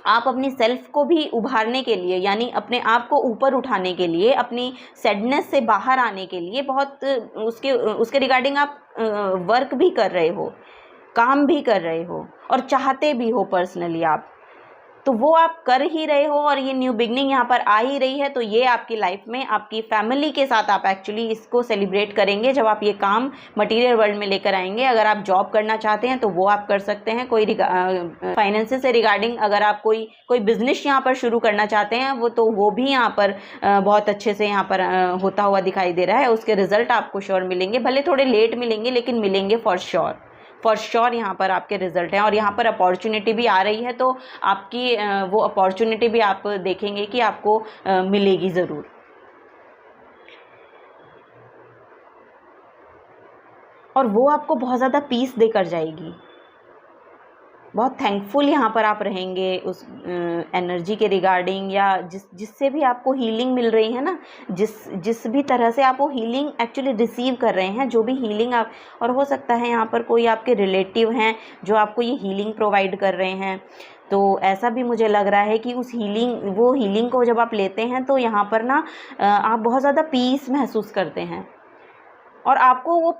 आप अपनी सेल्फ को भी उभारने के लिए, यानी अपने आप को ऊपर उठाने के लिए, अपनी सैडनेस से बाहर आने के लिए बहुत उसके रिगार्डिंग आप वर्क भी कर रहे हो, काम भी कर रहे हो और चाहते भी हो पर्सनली आप, तो वो आप कर ही रहे हो। और ये न्यू बिगनिंग यहाँ पर आ ही रही है, तो ये आपकी लाइफ में आपकी फैमिली के साथ आप एक्चुअली इसको सेलिब्रेट करेंगे जब आप ये काम मटेरियल वर्ल्ड में लेकर आएंगे। अगर आप जॉब करना चाहते हैं तो वो आप कर सकते हैं, कोई फाइनेंस से रिगार्डिंग अगर आप कोई बिजनेस यहाँ पर शुरू करना चाहते हैं वो भी यहाँ पर बहुत अच्छे से यहाँ पर होता हुआ दिखाई दे रहा है। उसके रिजल्ट आपको श्योर मिलेंगे, भले थोड़े लेट मिलेंगे लेकिन मिलेंगे फॉर श्योर यहाँ पर आपके रिजल्ट हैं। और यहाँ पर अपॉर्चुनिटी भी आ रही है, तो आपकी वो अपॉर्चुनिटी भी आप देखेंगे कि आपको मिलेगी ज़रूर। और वो आपको बहुत ज़्यादा पीस देकर जाएगी, बहुत थैंकफुल यहाँ पर आप रहेंगे उस एनर्जी के रिगार्डिंग, या जिससे भी आपको हीलिंग मिल रही है ना, जिस भी तरह से आप वो हीलिंग एक्चुअली रिसीव कर रहे हैं, जो भी हीलिंग आप, और हो सकता है यहाँ पर कोई आपके रिलेटिव हैं जो आपको ये हीलिंग प्रोवाइड कर रहे हैं। तो ऐसा भी मुझे लग रहा है कि वो हीलिंग को जब आप लेते हैं तो यहाँ पर ना आप बहुत ज़्यादा पीस महसूस करते हैं। और आपको वो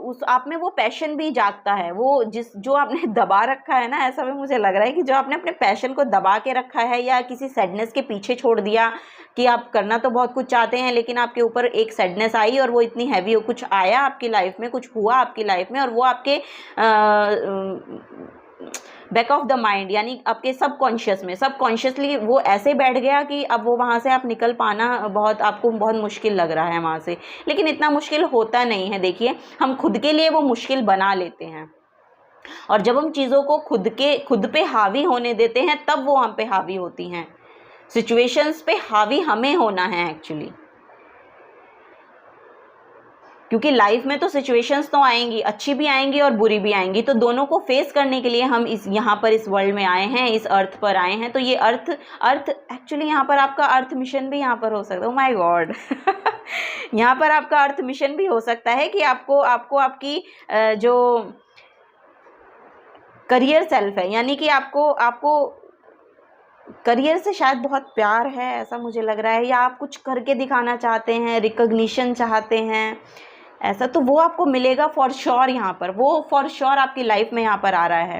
उस आप में वो पैशन भी जागता है, वो जो आपने दबा रखा है ना, ऐसा भी मुझे लग रहा है कि जो आपने अपने पैशन को दबा के रखा है या किसी सैडनेस के पीछे छोड़ दिया कि आप करना तो बहुत कुछ चाहते हैं लेकिन आपके ऊपर एक सैडनेस आई और वो इतनी हैवी हो, कुछ आया आपकी लाइफ में, कुछ हुआ आपकी लाइफ में और वो आपके बैक ऑफ द माइंड यानी आपके सबकॉन्शियस में, सबकॉन्शियसली वो ऐसे बैठ गया कि अब वो वहाँ से आप निकल पाना आपको बहुत मुश्किल लग रहा है वहाँ से। लेकिन इतना मुश्किल होता नहीं है। देखिए, हम खुद के लिए वो मुश्किल बना लेते हैं और जब हम चीज़ों को खुद पे हावी होने देते हैं तब वो हम पे हावी होती हैं। सिचुएशंस पे हावी हमें होना है एक्चुअली, क्योंकि लाइफ में तो सिचुएशंस तो आएंगी, अच्छी भी आएंगी और बुरी भी आएंगी, तो दोनों को फेस करने के लिए हम यहाँ पर इस वर्ल्ड में आए हैं, इस अर्थ पर आए हैं। तो ये अर्थ एक्चुअली यहाँ पर आपका अर्थ मिशन भी यहाँ पर हो सकता है। ओह माय गॉड यहाँ पर आपका अर्थ मिशन भी हो सकता है कि आपको आपकी जो करियर सेल्फ है, यानी कि आपको करियर से शायद बहुत प्यार है, ऐसा मुझे लग रहा है, या आप कुछ करके दिखाना चाहते हैं, रिकॉग्निशन चाहते हैं ऐसा, तो वो आपको मिलेगा फॉर श्योर। यहाँ पर वो फॉर श्योर आपकी लाइफ में यहाँ पर आ रहा है,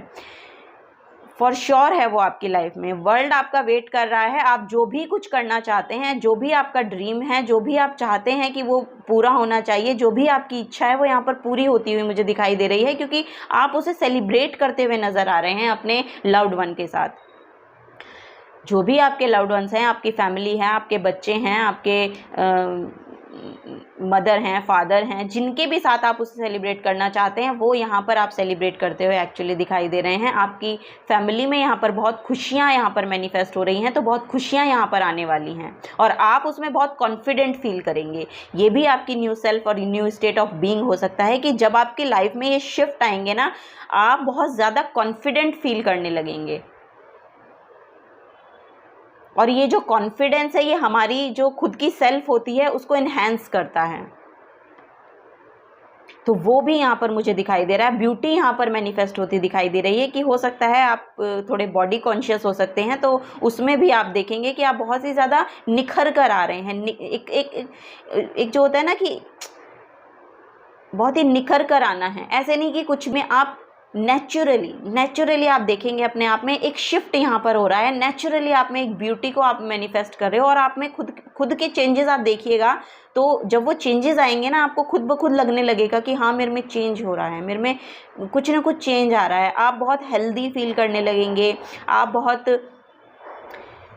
फॉर श्योर है वो आपकी लाइफ में। वर्ल्ड आपका वेट कर रहा है। आप जो भी कुछ करना चाहते हैं, जो भी आपका ड्रीम है, जो भी आप चाहते हैं कि वो पूरा होना चाहिए, जो भी आपकी इच्छा है वो यहाँ पर पूरी होती हुई मुझे दिखाई दे रही है, क्योंकि आप उसे सेलिब्रेट करते हुए नज़र आ रहे हैं अपने लव्ड वन के साथ। जो भी आपके लव्ड वंस हैं, आपकी फैमिली है, आपके बच्चे हैं, आपके मदर हैं, फादर हैं, जिनके भी साथ आप उसे सेलिब्रेट करना चाहते हैं, वो यहाँ पर आप सेलिब्रेट करते हुए एक्चुअली दिखाई दे रहे हैं। आपकी फैमिली में यहाँ पर बहुत खुशियाँ यहाँ पर मैनिफेस्ट हो रही हैं, तो बहुत खुशियाँ यहाँ पर आने वाली हैं और आप उसमें बहुत कॉन्फिडेंट फील करेंगे। ये भी आपकी न्यू सेल्फ और न्यू स्टेट ऑफ बीइंग हो सकता है कि जब आपकी लाइफ में ये शिफ्ट आएंगे ना, आप बहुत ज़्यादा कॉन्फिडेंट फील करने लगेंगे। और ये जो कॉन्फिडेंस है, ये हमारी जो खुद की सेल्फ होती है उसको इन्हेंस करता है, तो वो भी यहाँ पर मुझे दिखाई दे रहा है। ब्यूटी यहाँ पर मैनिफेस्ट होती दिखाई दे रही है कि हो सकता है आप थोड़े बॉडी कॉन्शियस हो सकते हैं, तो उसमें भी आप देखेंगे कि आप बहुत ही ज़्यादा निखर कर आ रहे हैं। एक जो होता है ना कि बहुत ही निखर कर आना है, ऐसे नहीं कि कुछ में आप नेचुरली आप देखेंगे अपने आप में एक शिफ्ट यहाँ पर हो रहा है। नेचुरली आप में एक ब्यूटी को आप मैनिफेस्ट कर रहे हो और आप में खुद के चेंजेस आप देखिएगा, तो जब वो चेंजेस आएंगे ना, आपको खुद ब खुद लगने लगेगा कि हाँ, मेरे में चेंज हो रहा है, मेरे में कुछ ना कुछ चेंज आ रहा है। आप बहुत हेल्दी फील करने लगेंगे, आप बहुत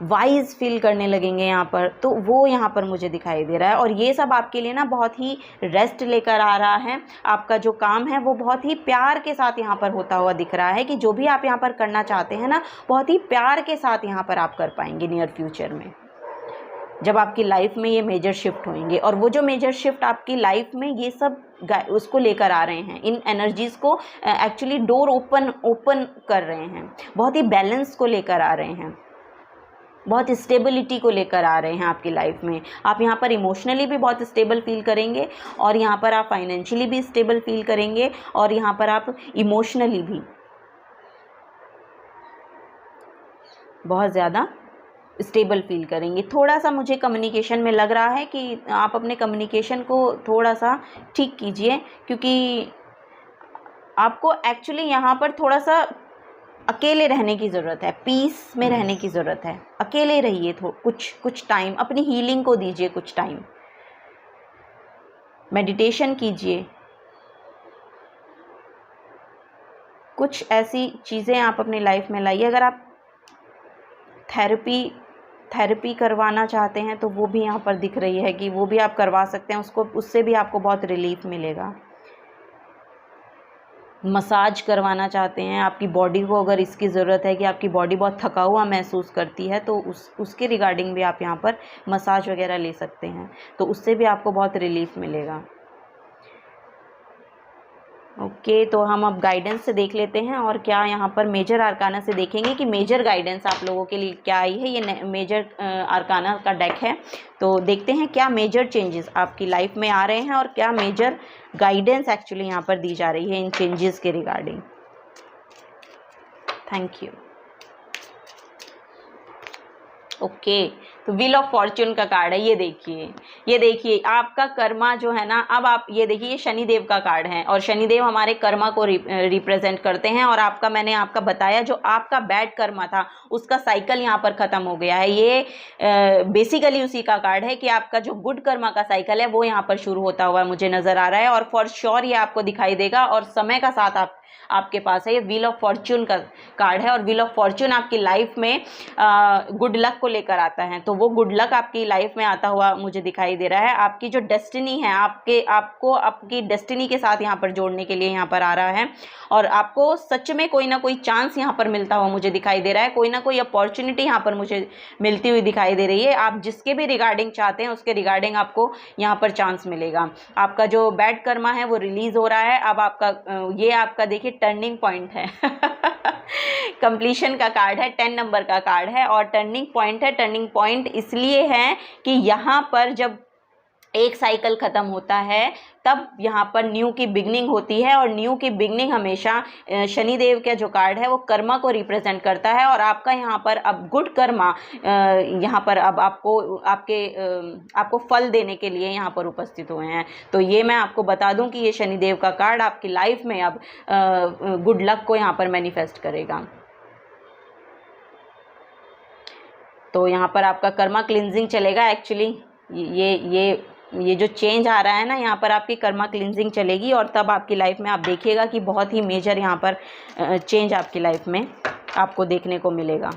वाइज फील करने लगेंगे यहाँ पर, तो वो यहाँ पर मुझे दिखाई दे रहा है। और ये सब आपके लिए ना बहुत ही रेस्ट लेकर आ रहा है। आपका जो काम है वो बहुत ही प्यार के साथ यहाँ पर होता हुआ दिख रहा है कि जो भी आप यहाँ पर करना चाहते हैं ना, बहुत ही प्यार के साथ यहाँ पर आप कर पाएंगे नियर फ्यूचर में, जब आपकी लाइफ में ये मेजर शिफ्ट होंगे। और वो जो मेजर शिफ्ट आपकी लाइफ में ये सब उसको लेकर आ रहे हैं, इन एनर्जीज़ को एक्चुअली डोर ओपन कर रहे हैं, बहुत ही बैलेंस को लेकर आ रहे हैं, बहुत स्टेबिलिटी को लेकर आ रहे हैं आपकी लाइफ में। आप यहाँ पर इमोशनली भी बहुत स्टेबल फील करेंगे और यहाँ पर आप फाइनेंशियली भी स्टेबल फील करेंगे और यहाँ पर आप इमोशनली भी बहुत ज़्यादा स्टेबल फील करेंगे। थोड़ा सा मुझे कम्युनिकेशन में लग रहा है कि आप अपने कम्युनिकेशन को थोड़ा सा ठीक कीजिए, क्योंकि आपको एक्चुअली यहाँ पर थोड़ा सा अकेले रहने की ज़रूरत है, पीस में रहने की ज़रूरत है। अकेले रहिए कुछ टाइम, अपनी हीलिंग को दीजिए कुछ टाइम, मेडिटेशन कीजिए, कुछ ऐसी चीज़ें आप अपनी लाइफ में लाइए। अगर आप थेरेपी करवाना चाहते हैं तो वो भी यहाँ पर दिख रही है कि वो भी आप करवा सकते हैं, उससे भी आपको बहुत रिलीफ मिलेगा। मसाज करवाना चाहते हैं, आपकी बॉडी को अगर इसकी ज़रूरत है कि आपकी बॉडी बहुत थका हुआ महसूस करती है, तो उसके रिगार्डिंग भी आप यहाँ पर मसाज वगैरह ले सकते हैं, तो उससे भी आपको बहुत रिलीफ मिलेगा। ओके, तो हम अब गाइडेंस से देख लेते हैं और क्या यहाँ पर मेजर आर्काना से देखेंगे कि मेजर गाइडेंस आप लोगों के लिए क्या आई है। ये मेजर आर्काना का डेक है, तो देखते हैं क्या मेजर चेंजेस आपकी लाइफ में आ रहे हैं और क्या मेजर गाइडेंस एक्चुअली यहाँ पर दी जा रही है इन चेंजेस के regarding. Thank you. Okay, wheel of Fortune का कार्ड है। ये देखिए आपका कर्मा जो है ना, अब आप ये देखिए ये शनिदेव का कार्ड है और शनिदेव हमारे कर्मा को रिप्रेजेंट करते हैं। और आपका मैंने आपका बताया जो आपका बैड कर्मा था उसका साइकिल यहाँ पर ख़त्म हो गया है। ये बेसिकली उसी का कार्ड है कि आपका जो गुड कर्मा का साइकिल है वो यहाँ पर शुरू होता हुआ मुझे नज़र आ रहा है और फॉर श्योर ये आपको दिखाई देगा और समय का साथ आपके पास है। ये व्हील ऑफ फॉर्च्यून का कार्ड है और व्हील ऑफ फॉर्च्यून आपकी लाइफ में गुड लक को लेकर आता है। तो वो गुड लक आपकी लाइफ में आता हुआ मुझे दिखाई दे रहा है। आपकी जो डेस्टिनी है आपको आपकी डेस्टिनी के साथ यहाँ पर जोड़ने के लिए यहाँ पर आ रहा है और आपको सच में कोई ना कोई चांस यहाँ पर मिलता हुआ मुझे दिखाई दे रहा है। कोई ना कोई अपॉर्चुनिटी यहाँ पर मुझे मिलती हुई दिखाई दे रही है। आप जिसके भी रिगार्डिंग चाहते हैं उसके रिगार्डिंग आपको यहाँ पर चांस मिलेगा। आपका जो बैड कर्मा है वो रिलीज हो रहा है। अब आपका देखिए टर्निंग पॉइंट है कंप्लीशन का कार्ड है, 10 नंबर का कार्ड है और टर्निंग पॉइंट है। टर्निंग पॉइंट इसलिए है कि यहाँ पर जब एक साइकिल ख़त्म होता है तब यहाँ पर न्यू की बिगनिंग होती है और न्यू की बिगनिंग हमेशा शनिदेव का जो कार्ड है वो कर्मा को रिप्रेजेंट करता है और आपका यहाँ पर अब गुड कर्मा यहाँ पर अब आपको फल देने के लिए यहाँ पर उपस्थित हुए हैं। तो ये मैं आपको बता दूं कि ये शनिदेव का कार्ड आपकी लाइफ में अब गुड लक को यहाँ पर मैनिफेस्ट करेगा। तो यहाँ पर आपका कर्मा क्लिनजिंग चलेगा। एक्चुअली ये जो चेंज आ रहा है ना, यहाँ पर आपकी कर्मा क्लिनजिंग चलेगी और तब आपकी लाइफ में आप देखिएगा कि बहुत ही मेजर यहाँ पर चेंज आपकी लाइफ में आपको देखने को मिलेगा।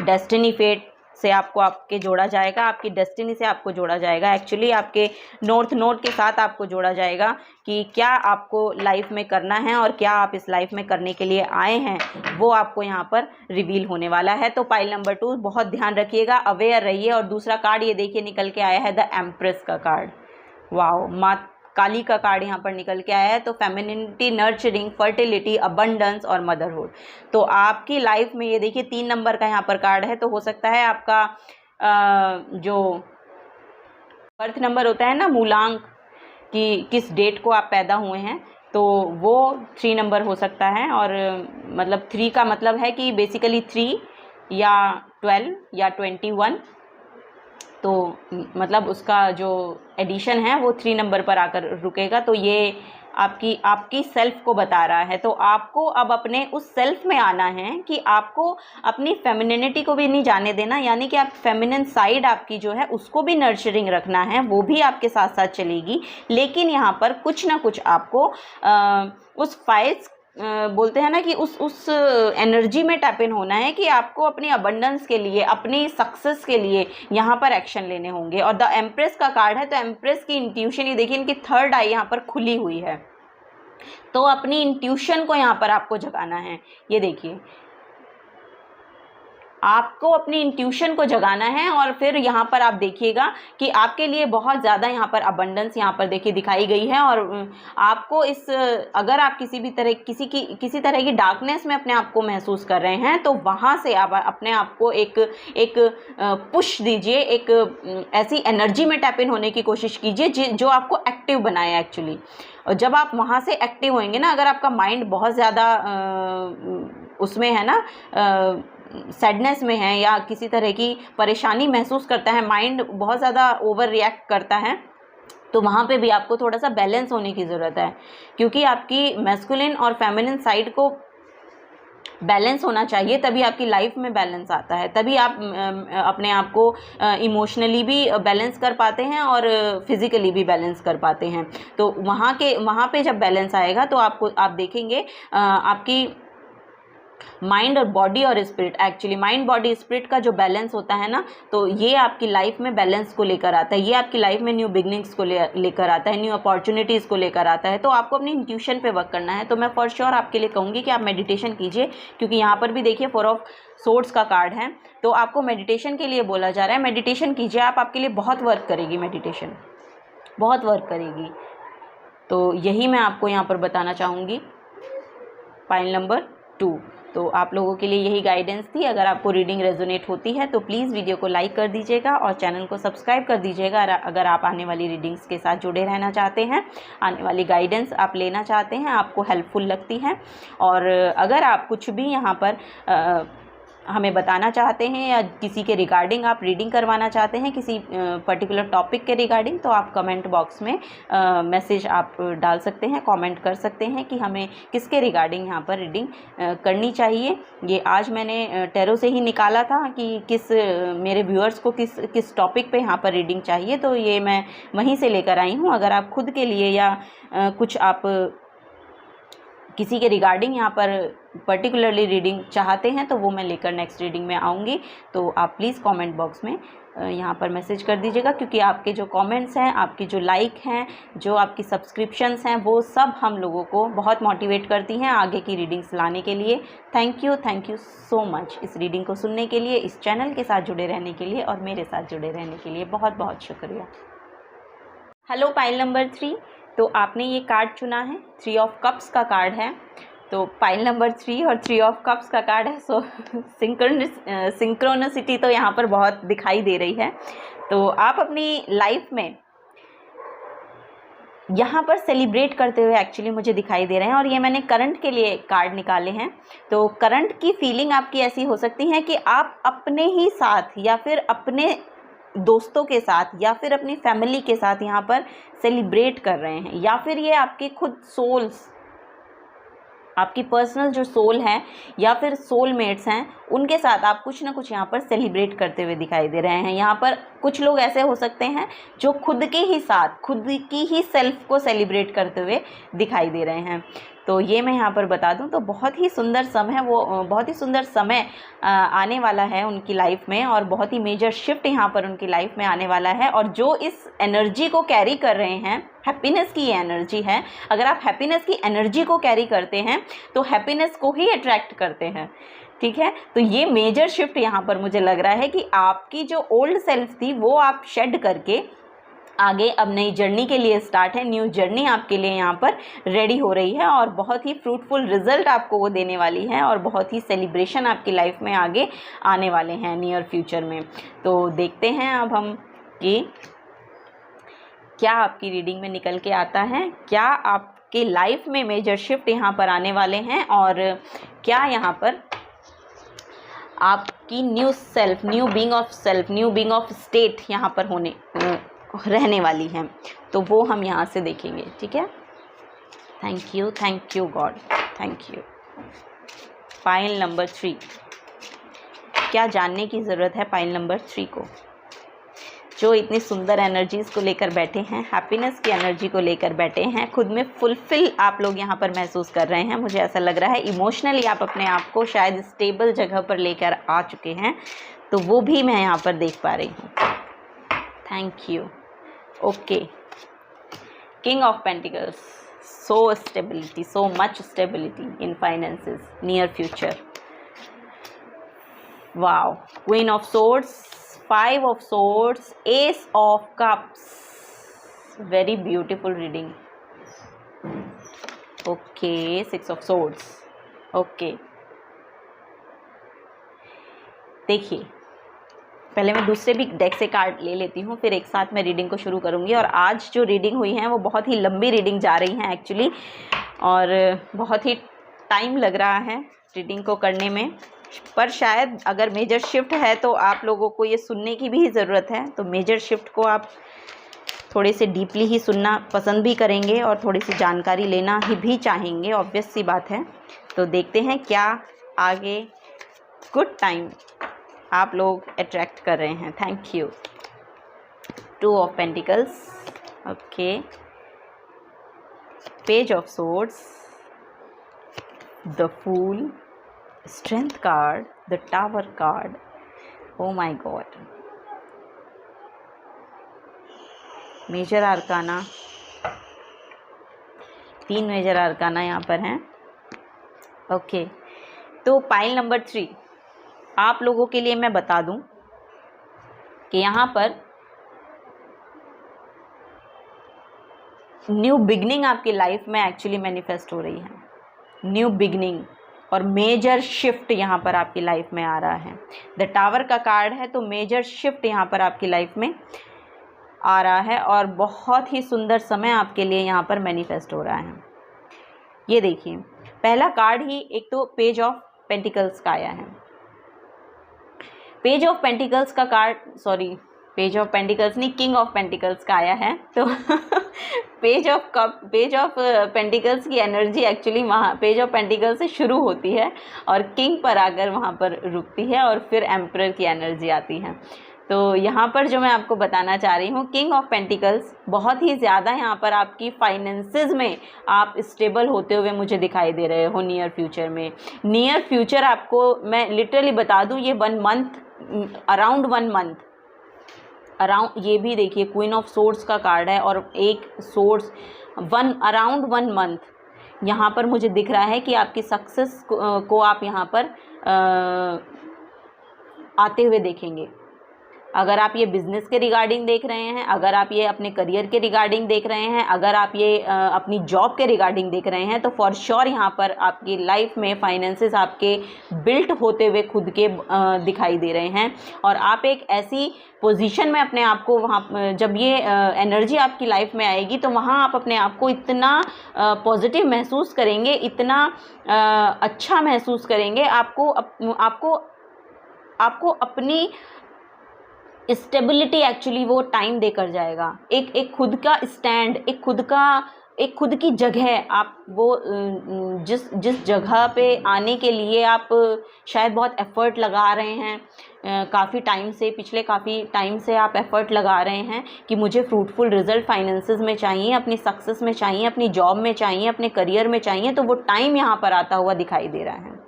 डेस्टिनी फेट से आपके जोड़ा जाएगा, आपकी डेस्टिनी से आपको जोड़ा जाएगा। एक्चुअली आपके नॉर्थ नोड के साथ आपको जोड़ा जाएगा कि क्या आपको लाइफ में करना है और क्या आप इस लाइफ में करने के लिए आए हैं वो आपको यहाँ पर रिवील होने वाला है। तो पाइल नंबर 2 बहुत ध्यान रखिएगा, अवेयर रहिए। और दूसरा कार्ड ये देखिए निकल के आया है द एम्प्रेस का कार्ड। वाओ, माँ काली का कार्ड यहाँ पर निकल के आया है। तो फेमिनिटी, नर्चरिंग, फर्टिलिटी, अबंडेंस और मदरहुड। तो आपकी लाइफ में ये देखिए 3 नंबर का यहाँ पर कार्ड है। तो हो सकता है आपका जो बर्थ नंबर होता है ना, मूलांक कि किस डेट को आप पैदा हुए हैं, तो वो 3 नंबर हो सकता है। और मतलब 3 का मतलब है कि बेसिकली 3 या 12 या 21, तो मतलब उसका जो एडिशन है वो 3 नंबर पर आकर रुकेगा। तो ये आपकी सेल्फ को बता रहा है। तो आपको अब अपने उस सेल्फ में आना है कि आपको अपनी फेमिनिनिटी को भी नहीं जाने देना, यानी कि आप फेमिनिन साइड आपकी जो है उसको भी नर्चरिंग रखना है, वो भी आपके साथ साथ चलेगी। लेकिन यहाँ पर कुछ ना कुछ आपको उस फाइल्स बोलते हैं ना कि उस एनर्जी में टैप इन होना है कि आपको अपनी अबंडेंस के लिए, अपनी सक्सेस के लिए यहाँ पर एक्शन लेने होंगे। और द एम्प्रेस का कार्ड है। तो एम्प्रेस की इंट्यूशन, ये देखिए इनकी थर्ड आई यहाँ पर खुली हुई है। तो अपनी इंट्यूशन को यहाँ पर आपको जगाना है। ये देखिए आपको अपनी इंट्यूशन को जगाना है और फिर यहाँ पर आप देखिएगा कि आपके लिए बहुत ज़्यादा यहाँ पर अबंडेंस यहाँ पर देखिए दिखाई गई है। और आपको अगर आप किसी तरह की डार्कनेस में अपने आप को महसूस कर रहे हैं तो वहाँ से आप अपने आप को एक पुश दीजिए, एक ऐसी एनर्जी में टैप इन होने की कोशिश कीजिए जो आपको एक्टिव बनाए एक्चुअली। और जब आप वहाँ से एक्टिव होंगे ना, अगर आपका माइंड बहुत ज़्यादा उसमें है ना, सैडनेस में है या किसी तरह की परेशानी महसूस करता है, माइंड बहुत ज़्यादा ओवर रिएक्ट करता है, तो वहाँ पे भी आपको थोड़ा सा बैलेंस होने की ज़रूरत है। क्योंकि आपकी मैस्कुलिन और फेमिनिन साइड को बैलेंस होना चाहिए, तभी आपकी लाइफ में बैलेंस आता है, तभी आप अपने आप को इमोशनली भी बैलेंस कर पाते हैं और फिज़िकली भी बैलेंस कर पाते हैं। तो वहाँ पे जब बैलेंस आएगा तो आप देखेंगे आपकी माइंड और बॉडी और spirit, actually mind body spirit का जो बैलेंस होता है ना, तो ये आपकी लाइफ में बैलेंस को लेकर आता है। ये आपकी लाइफ में न्यू बिगनिंग्स को लेकर आता है, न्यू अपॉर्चुनिटीज़ को लेकर आता है। तो आपको अपनी इंट्यूशन पे वर्क करना है। तो मैं फॉर श्योर आपके लिए कहूँगी कि आप मेडिटेशन कीजिए, क्योंकि यहाँ पर भी देखिए 4 ऑफ सोर्ड्स का कार्ड है। तो आपको मेडिटेशन के लिए बोला जा रहा है, मेडिटेशन कीजिए, आपके लिए बहुत वर्क करेगी मेडिटेशन, बहुत वर्क करेगी। तो यही मैं आपको यहाँ पर बताना चाहूँगी। पाइल नंबर 2, तो आप लोगों के लिए यही गाइडेंस थी। अगर आपको रीडिंग रेजोनेट होती है तो प्लीज़ वीडियो को लाइक कर दीजिएगा और चैनल को सब्सक्राइब कर दीजिएगा। अगर आप आने वाली रीडिंग्स के साथ जुड़े रहना चाहते हैं, आने वाली गाइडेंस आप लेना चाहते हैं, आपको हेल्पफुल लगती है, और अगर आप कुछ भी यहाँ पर हमें बताना चाहते हैं या किसी के रिगार्डिंग आप रीडिंग करवाना चाहते हैं किसी पर्टिकुलर टॉपिक के रिगार्डिंग, तो आप कमेंट बॉक्स में मैसेज आप डाल सकते हैं, कमेंट कर सकते हैं कि हमें किसके रिगार्डिंग यहाँ पर रीडिंग करनी चाहिए। ये आज मैंने टैरो से ही निकाला था कि किस मेरे व्यूअर्स को किस टॉपिक पे यहाँ पर रीडिंग चाहिए, तो ये मैं वहीं से लेकर आई हूँ। अगर आप खुद के लिए या कुछ आप किसी के रिगार्डिंग यहाँ पर पर्टिकुलरली रीडिंग चाहते हैं तो वो मैं लेकर नेक्स्ट रीडिंग में आऊँगी। तो आप प्लीज़ कमेंट बॉक्स में यहाँ पर मैसेज कर दीजिएगा, क्योंकि आपके जो कमेंट्स हैं, आपकी जो लाइक हैं, जो आपकी सब्सक्रिप्शंस हैं, वो सब हम लोगों को बहुत मोटिवेट करती हैं आगे की रीडिंग्स लाने के लिए। थैंक यू सो मच इस रीडिंग को सुनने के लिए, इस चैनल के साथ जुड़े रहने के लिए और मेरे साथ जुड़े रहने के लिए बहुत बहुत शुक्रिया। हेलो पाइल नंबर 3, तो आपने ये कार्ड चुना है, 3 ऑफ कप्स का कार्ड है। तो पाइल नंबर 3 और 3 ऑफ कप्स का कार्ड है, सो सिंक्रोनिसिटी तो यहाँ पर बहुत दिखाई दे रही है। तो आप अपनी लाइफ में यहाँ पर सेलिब्रेट करते हुए एक्चुअली मुझे दिखाई दे रहे हैं, और ये मैंने करंट के लिए कार्ड निकाले हैं। तो करंट की फीलिंग आपकी ऐसी हो सकती है कि आप अपने ही साथ या फिर अपने दोस्तों के साथ या फिर अपनी फैमिली के साथ यहाँ पर सेलिब्रेट कर रहे हैं, या फिर ये आपके खुद सोल्स, आपकी पर्सनल जो सोल है या फिर सोलमेट्स हैं, उनके साथ आप कुछ ना कुछ यहाँ पर सेलिब्रेट करते हुए दिखाई दे रहे हैं। यहाँ पर कुछ लोग ऐसे हो सकते हैं जो खुद के ही साथ, खुद की ही सेल्फ को सेलिब्रेट करते हुए दिखाई दे रहे हैं। तो ये मैं यहाँ पर बता दूँ तो बहुत ही सुंदर समय आने वाला है उनकी लाइफ में, और बहुत ही मेजर शिफ्ट यहाँ पर उनकी लाइफ में आने वाला है। और जो इस एनर्जी को कैरी कर रहे हैं, हैप्पीनेस की ये एनर्जी है। अगर आप हैप्पीनेस की एनर्जी को कैरी करते हैं तो हैप्पीनेस को ही अट्रैक्ट करते हैं, ठीक है। तो ये मेजर शिफ्ट यहाँ पर मुझे लग रहा है कि आपकी जो ओल्ड सेल्फ थी वो आप शेड करके आगे अब नई जर्नी के लिए स्टार्ट है। न्यू जर्नी आपके लिए यहाँ पर रेडी हो रही है, और बहुत ही फ्रूटफुल रिजल्ट आपको वो देने वाली है, और बहुत ही सेलिब्रेशन आपकी लाइफ में आगे आने वाले हैं नियर फ्यूचर में। तो देखते हैं अब हम कि क्या आपकी रीडिंग में निकल के आता है, क्या आपके लाइफ में मेजर शिफ्ट यहाँ पर आने वाले हैं, और क्या यहाँ पर आपकी new self, new being of self, new being of state यहाँ पर रहने वाली हैं। तो वो हम यहाँ से देखेंगे, ठीक है। Thank you God, thank you. Pile number 3, क्या जानने की ज़रूरत है पाइल नंबर 3 को, जो इतनी सुंदर एनर्जीज़ को लेकर बैठे हैं, हैप्पीनेस की एनर्जी को लेकर बैठे हैं, खुद में फुलफिल आप लोग यहाँ पर महसूस कर रहे हैं। मुझे ऐसा लग रहा है इमोशनली आप अपने आप को शायद स्टेबल जगह पर लेकर आ चुके हैं, तो वो भी मैं यहाँ पर देख पा रही हूँ। Thank you. Okay, king of pentacles, so stability, so much stability in finances, near future. Wow, queen of swords, 5 of swords, ace of cups, very beautiful reading. Okay, 6 of swords. Okay, देखिए पहले मैं दूसरे भी deck से card ले लेती हूँ, फिर एक साथ मैं रीडिंग को शुरू करूँगी। और आज जो रीडिंग हुई है वो बहुत ही लंबी रीडिंग जा रही है एक्चुअली, और बहुत ही टाइम लग रहा है रीडिंग को करने में, पर शायद अगर मेजर शिफ्ट है तो आप लोगों को ये सुनने की भी ज़रूरत है। तो मेजर शिफ्ट को आप थोड़े से डीपली ही सुनना पसंद भी करेंगे और थोड़ी सी जानकारी लेना ही भी चाहेंगे, ऑब्वियस सी बात है। तो देखते हैं क्या आगे गुड टाइम आप लोग अट्रैक्ट कर रहे हैं। Thank you. 2 of Pentacles, okay, page of swords, the fool, strength card, the tower card, oh my god, major arcana, 3 major arcana यहाँ पर हैं। ओके, तो पाइल नंबर 3 आप लोगों के लिए मैं बता दूं कि यहाँ पर न्यू बिगनिंग आपकी लाइफ में एक्चुअली मैनिफेस्ट हो रही है। न्यू बिगनिंग और मेजर शिफ्ट यहाँ पर आपकी लाइफ में आ रहा है। द टावर का कार्ड है, तो मेजर शिफ्ट यहाँ पर आपकी लाइफ में आ रहा है, और बहुत ही सुंदर समय आपके लिए यहाँ पर मैनिफेस्ट हो रहा है। ये देखिए, पहला कार्ड ही एक तो पेज ऑफ पेंटिकल्स का आया है। पेज ऑफ पेंटिकल्स का card, sorry page of pentacles नहीं, किंग ऑफ पेंटिकल्स का आया है। तो पेज ऑफ पेंटिकल्स की एनर्जी एक्चुअली वहाँ पेज ऑफ पेंटिकल्स से शुरू होती है और किंग पर आकर वहाँ पर रुकती है और फिर एम्परर की एनर्जी आती है। तो यहाँ पर जो मैं आपको बताना चाह रही हूँ, किंग ऑफ पेंटिकल्स बहुत ही ज़्यादा यहाँ पर आपकी फाइनेंसेस में आप स्टेबल होते हुए मुझे दिखाई दे रहे हो नियर फ्यूचर में। नियर फ्यूचर आपको मैं लिटरली बता दूँ, ये 1 मंथ, अराउंड 1 मंथ, अराउंड, ये भी देखिए क्वीन ऑफ सोर्ड्स का कार्ड है और एक सोर्ड्स, अराउंड 1 मंथ यहाँ पर मुझे दिख रहा है कि आपकी सक्सेस को आप यहाँ पर आते हुए देखेंगे। अगर आप ये बिज़नेस के रिगार्डिंग देख रहे हैं, अगर आप ये अपने करियर के रिगार्डिंग देख रहे हैं, अगर आप ये अपनी जॉब के रिगार्डिंग देख रहे हैं, तो फॉर श्योर यहाँ पर आपकी लाइफ में फाइनेंसेस आपके बिल्ट होते हुए खुद के दिखाई दे रहे हैं और आप एक ऐसी पोजीशन में अपने आप को वहाँ, जब ये एनर्जी आपकी लाइफ में आएगी तो वहाँ आप अपने आप को इतना पॉजिटिव महसूस करेंगे, इतना अच्छा महसूस करेंगे, आपको अपनी स्टेबिलिटी एक्चुअली वो टाइम देकर जाएगा। एक खुद का स्टैंड, एक खुद की जगह, आप वो जिस जगह पे आने के लिए आप शायद बहुत एफ़र्ट लगा रहे हैं, काफ़ी टाइम से, पिछले काफ़ी टाइम से आप एफ़र्ट लगा रहे हैं कि मुझे फ्रूटफुल रिज़ल्ट फाइनेंसेस में चाहिए, अपनी सक्सेस में चाहिए, अपनी जॉब में चाहिए, अपने करियर में चाहिए, तो वो टाइम यहाँ पर आता हुआ दिखाई दे रहा है।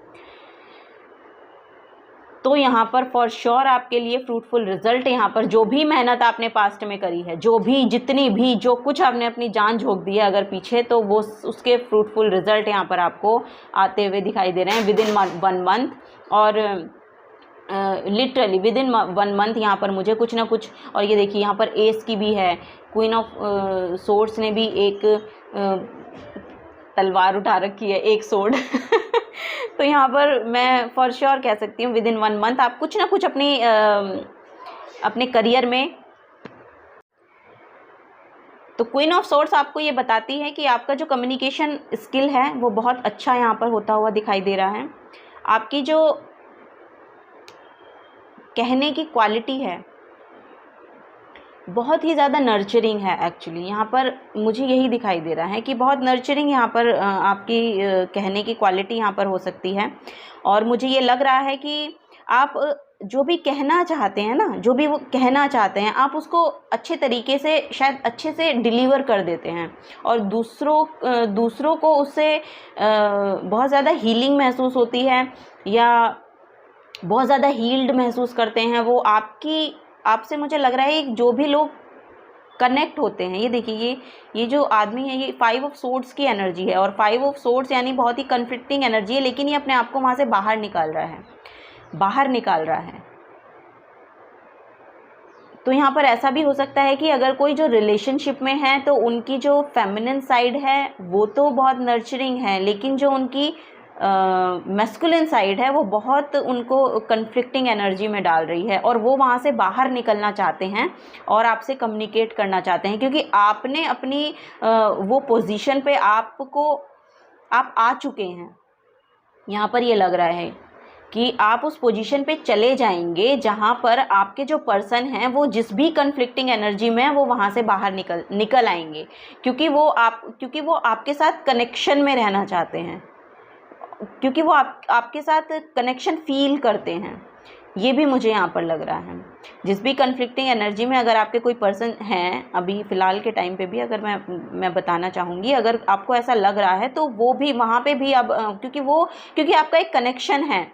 तो यहाँ पर फॉर श्योर आपके लिए फ्रूटफुल रिजल्ट, यहाँ पर जो भी मेहनत आपने पास्ट में करी है, जो कुछ आपने अपनी जान झोंक दी है अगर पीछे, तो वो उसके फ्रूटफुल रिजल्ट यहाँ पर आपको आते हुए दिखाई दे रहे हैं विदिन 1 मंथ। और लिटरली विदिन 1 मंथ यहाँ पर मुझे कुछ ना कुछ, और ये देखिए यहाँ पर एस की भी है, क्वीन ऑफ सोर्ड्स ने भी एक तलवार उठा रखी है, एक सोर्ड तो यहाँ पर मैं फॉर श्योर कह सकती हूँ विदिन 1 मंथ आप कुछ ना कुछ अपने करियर में, तो क्वीन ऑफ सोर्ड्स आपको ये बताती है कि आपका जो कम्युनिकेशन स्किल है वो बहुत अच्छा यहाँ पर होता हुआ दिखाई दे रहा है। आपकी जो कहने की क्वालिटी है बहुत ही ज़्यादा नर्चरिंग है एक्चुअली, यहाँ पर मुझे यही दिखाई दे रहा है कि बहुत नर्चरिंग यहाँ पर आपकी कहने की क्वालिटी यहाँ पर हो सकती है। और मुझे ये लग रहा है कि आप जो भी कहना चाहते हैं ना, जो भी वो कहना चाहते हैं, आप उसको अच्छे तरीके से, शायद अच्छे से डिलीवर कर देते हैं और दूसरों को उससे बहुत ज़्यादा हीलिंग महसूस होती है या बहुत ज़्यादा हील्ड महसूस करते हैं वो आपसे। मुझे लग रहा है जो भी लोग कनेक्ट होते हैं, ये देखिए ये जो आदमी है ये 5 ऑफ सोर्ड्स की एनर्जी है और 5 ऑफ सोर्ड्स यानी बहुत ही कन्फ्लिक्टिंग एनर्जी है, लेकिन ये अपने आप को वहाँ से बाहर निकाल रहा है। तो यहाँ पर ऐसा भी हो सकता है कि अगर कोई जो रिलेशनशिप में है तो उनकी जो फेमिनिन साइड है वो तो बहुत नर्चरिंग है, लेकिन जो उनकी मैस्कुलिन साइड है वो बहुत उनको कन्फ्लिक्टिंग एनर्जी में डाल रही है और वो वहाँ से बाहर निकलना चाहते हैं और आपसे कम्युनिकेट करना चाहते हैं, क्योंकि आपने अपनी वो पोजीशन पे आप आ चुके हैं। यहाँ पर ये लग रहा है कि आप उस पोजीशन पे चले जाएंगे जहाँ पर आपके जो पर्सन हैं वो जिस भी कन्फ्लिक्टिंग एनर्जी में है वो वहाँ से बाहर निकल आएंगे, क्योंकि वो आपके साथ कनेक्शन में रहना चाहते हैं, क्योंकि वो आपके साथ कनेक्शन फील करते हैं। ये भी मुझे यहाँ पर लग रहा है। जिस भी कन्फ्लिक्टिंग एनर्जी में अगर आपके कोई पर्सन हैं अभी फ़िलहाल के टाइम पे भी, अगर मैं बताना चाहूँगी, अगर आपको ऐसा लग रहा है तो वो भी वहाँ पे भी अब क्योंकि आपका एक कनेक्शन है।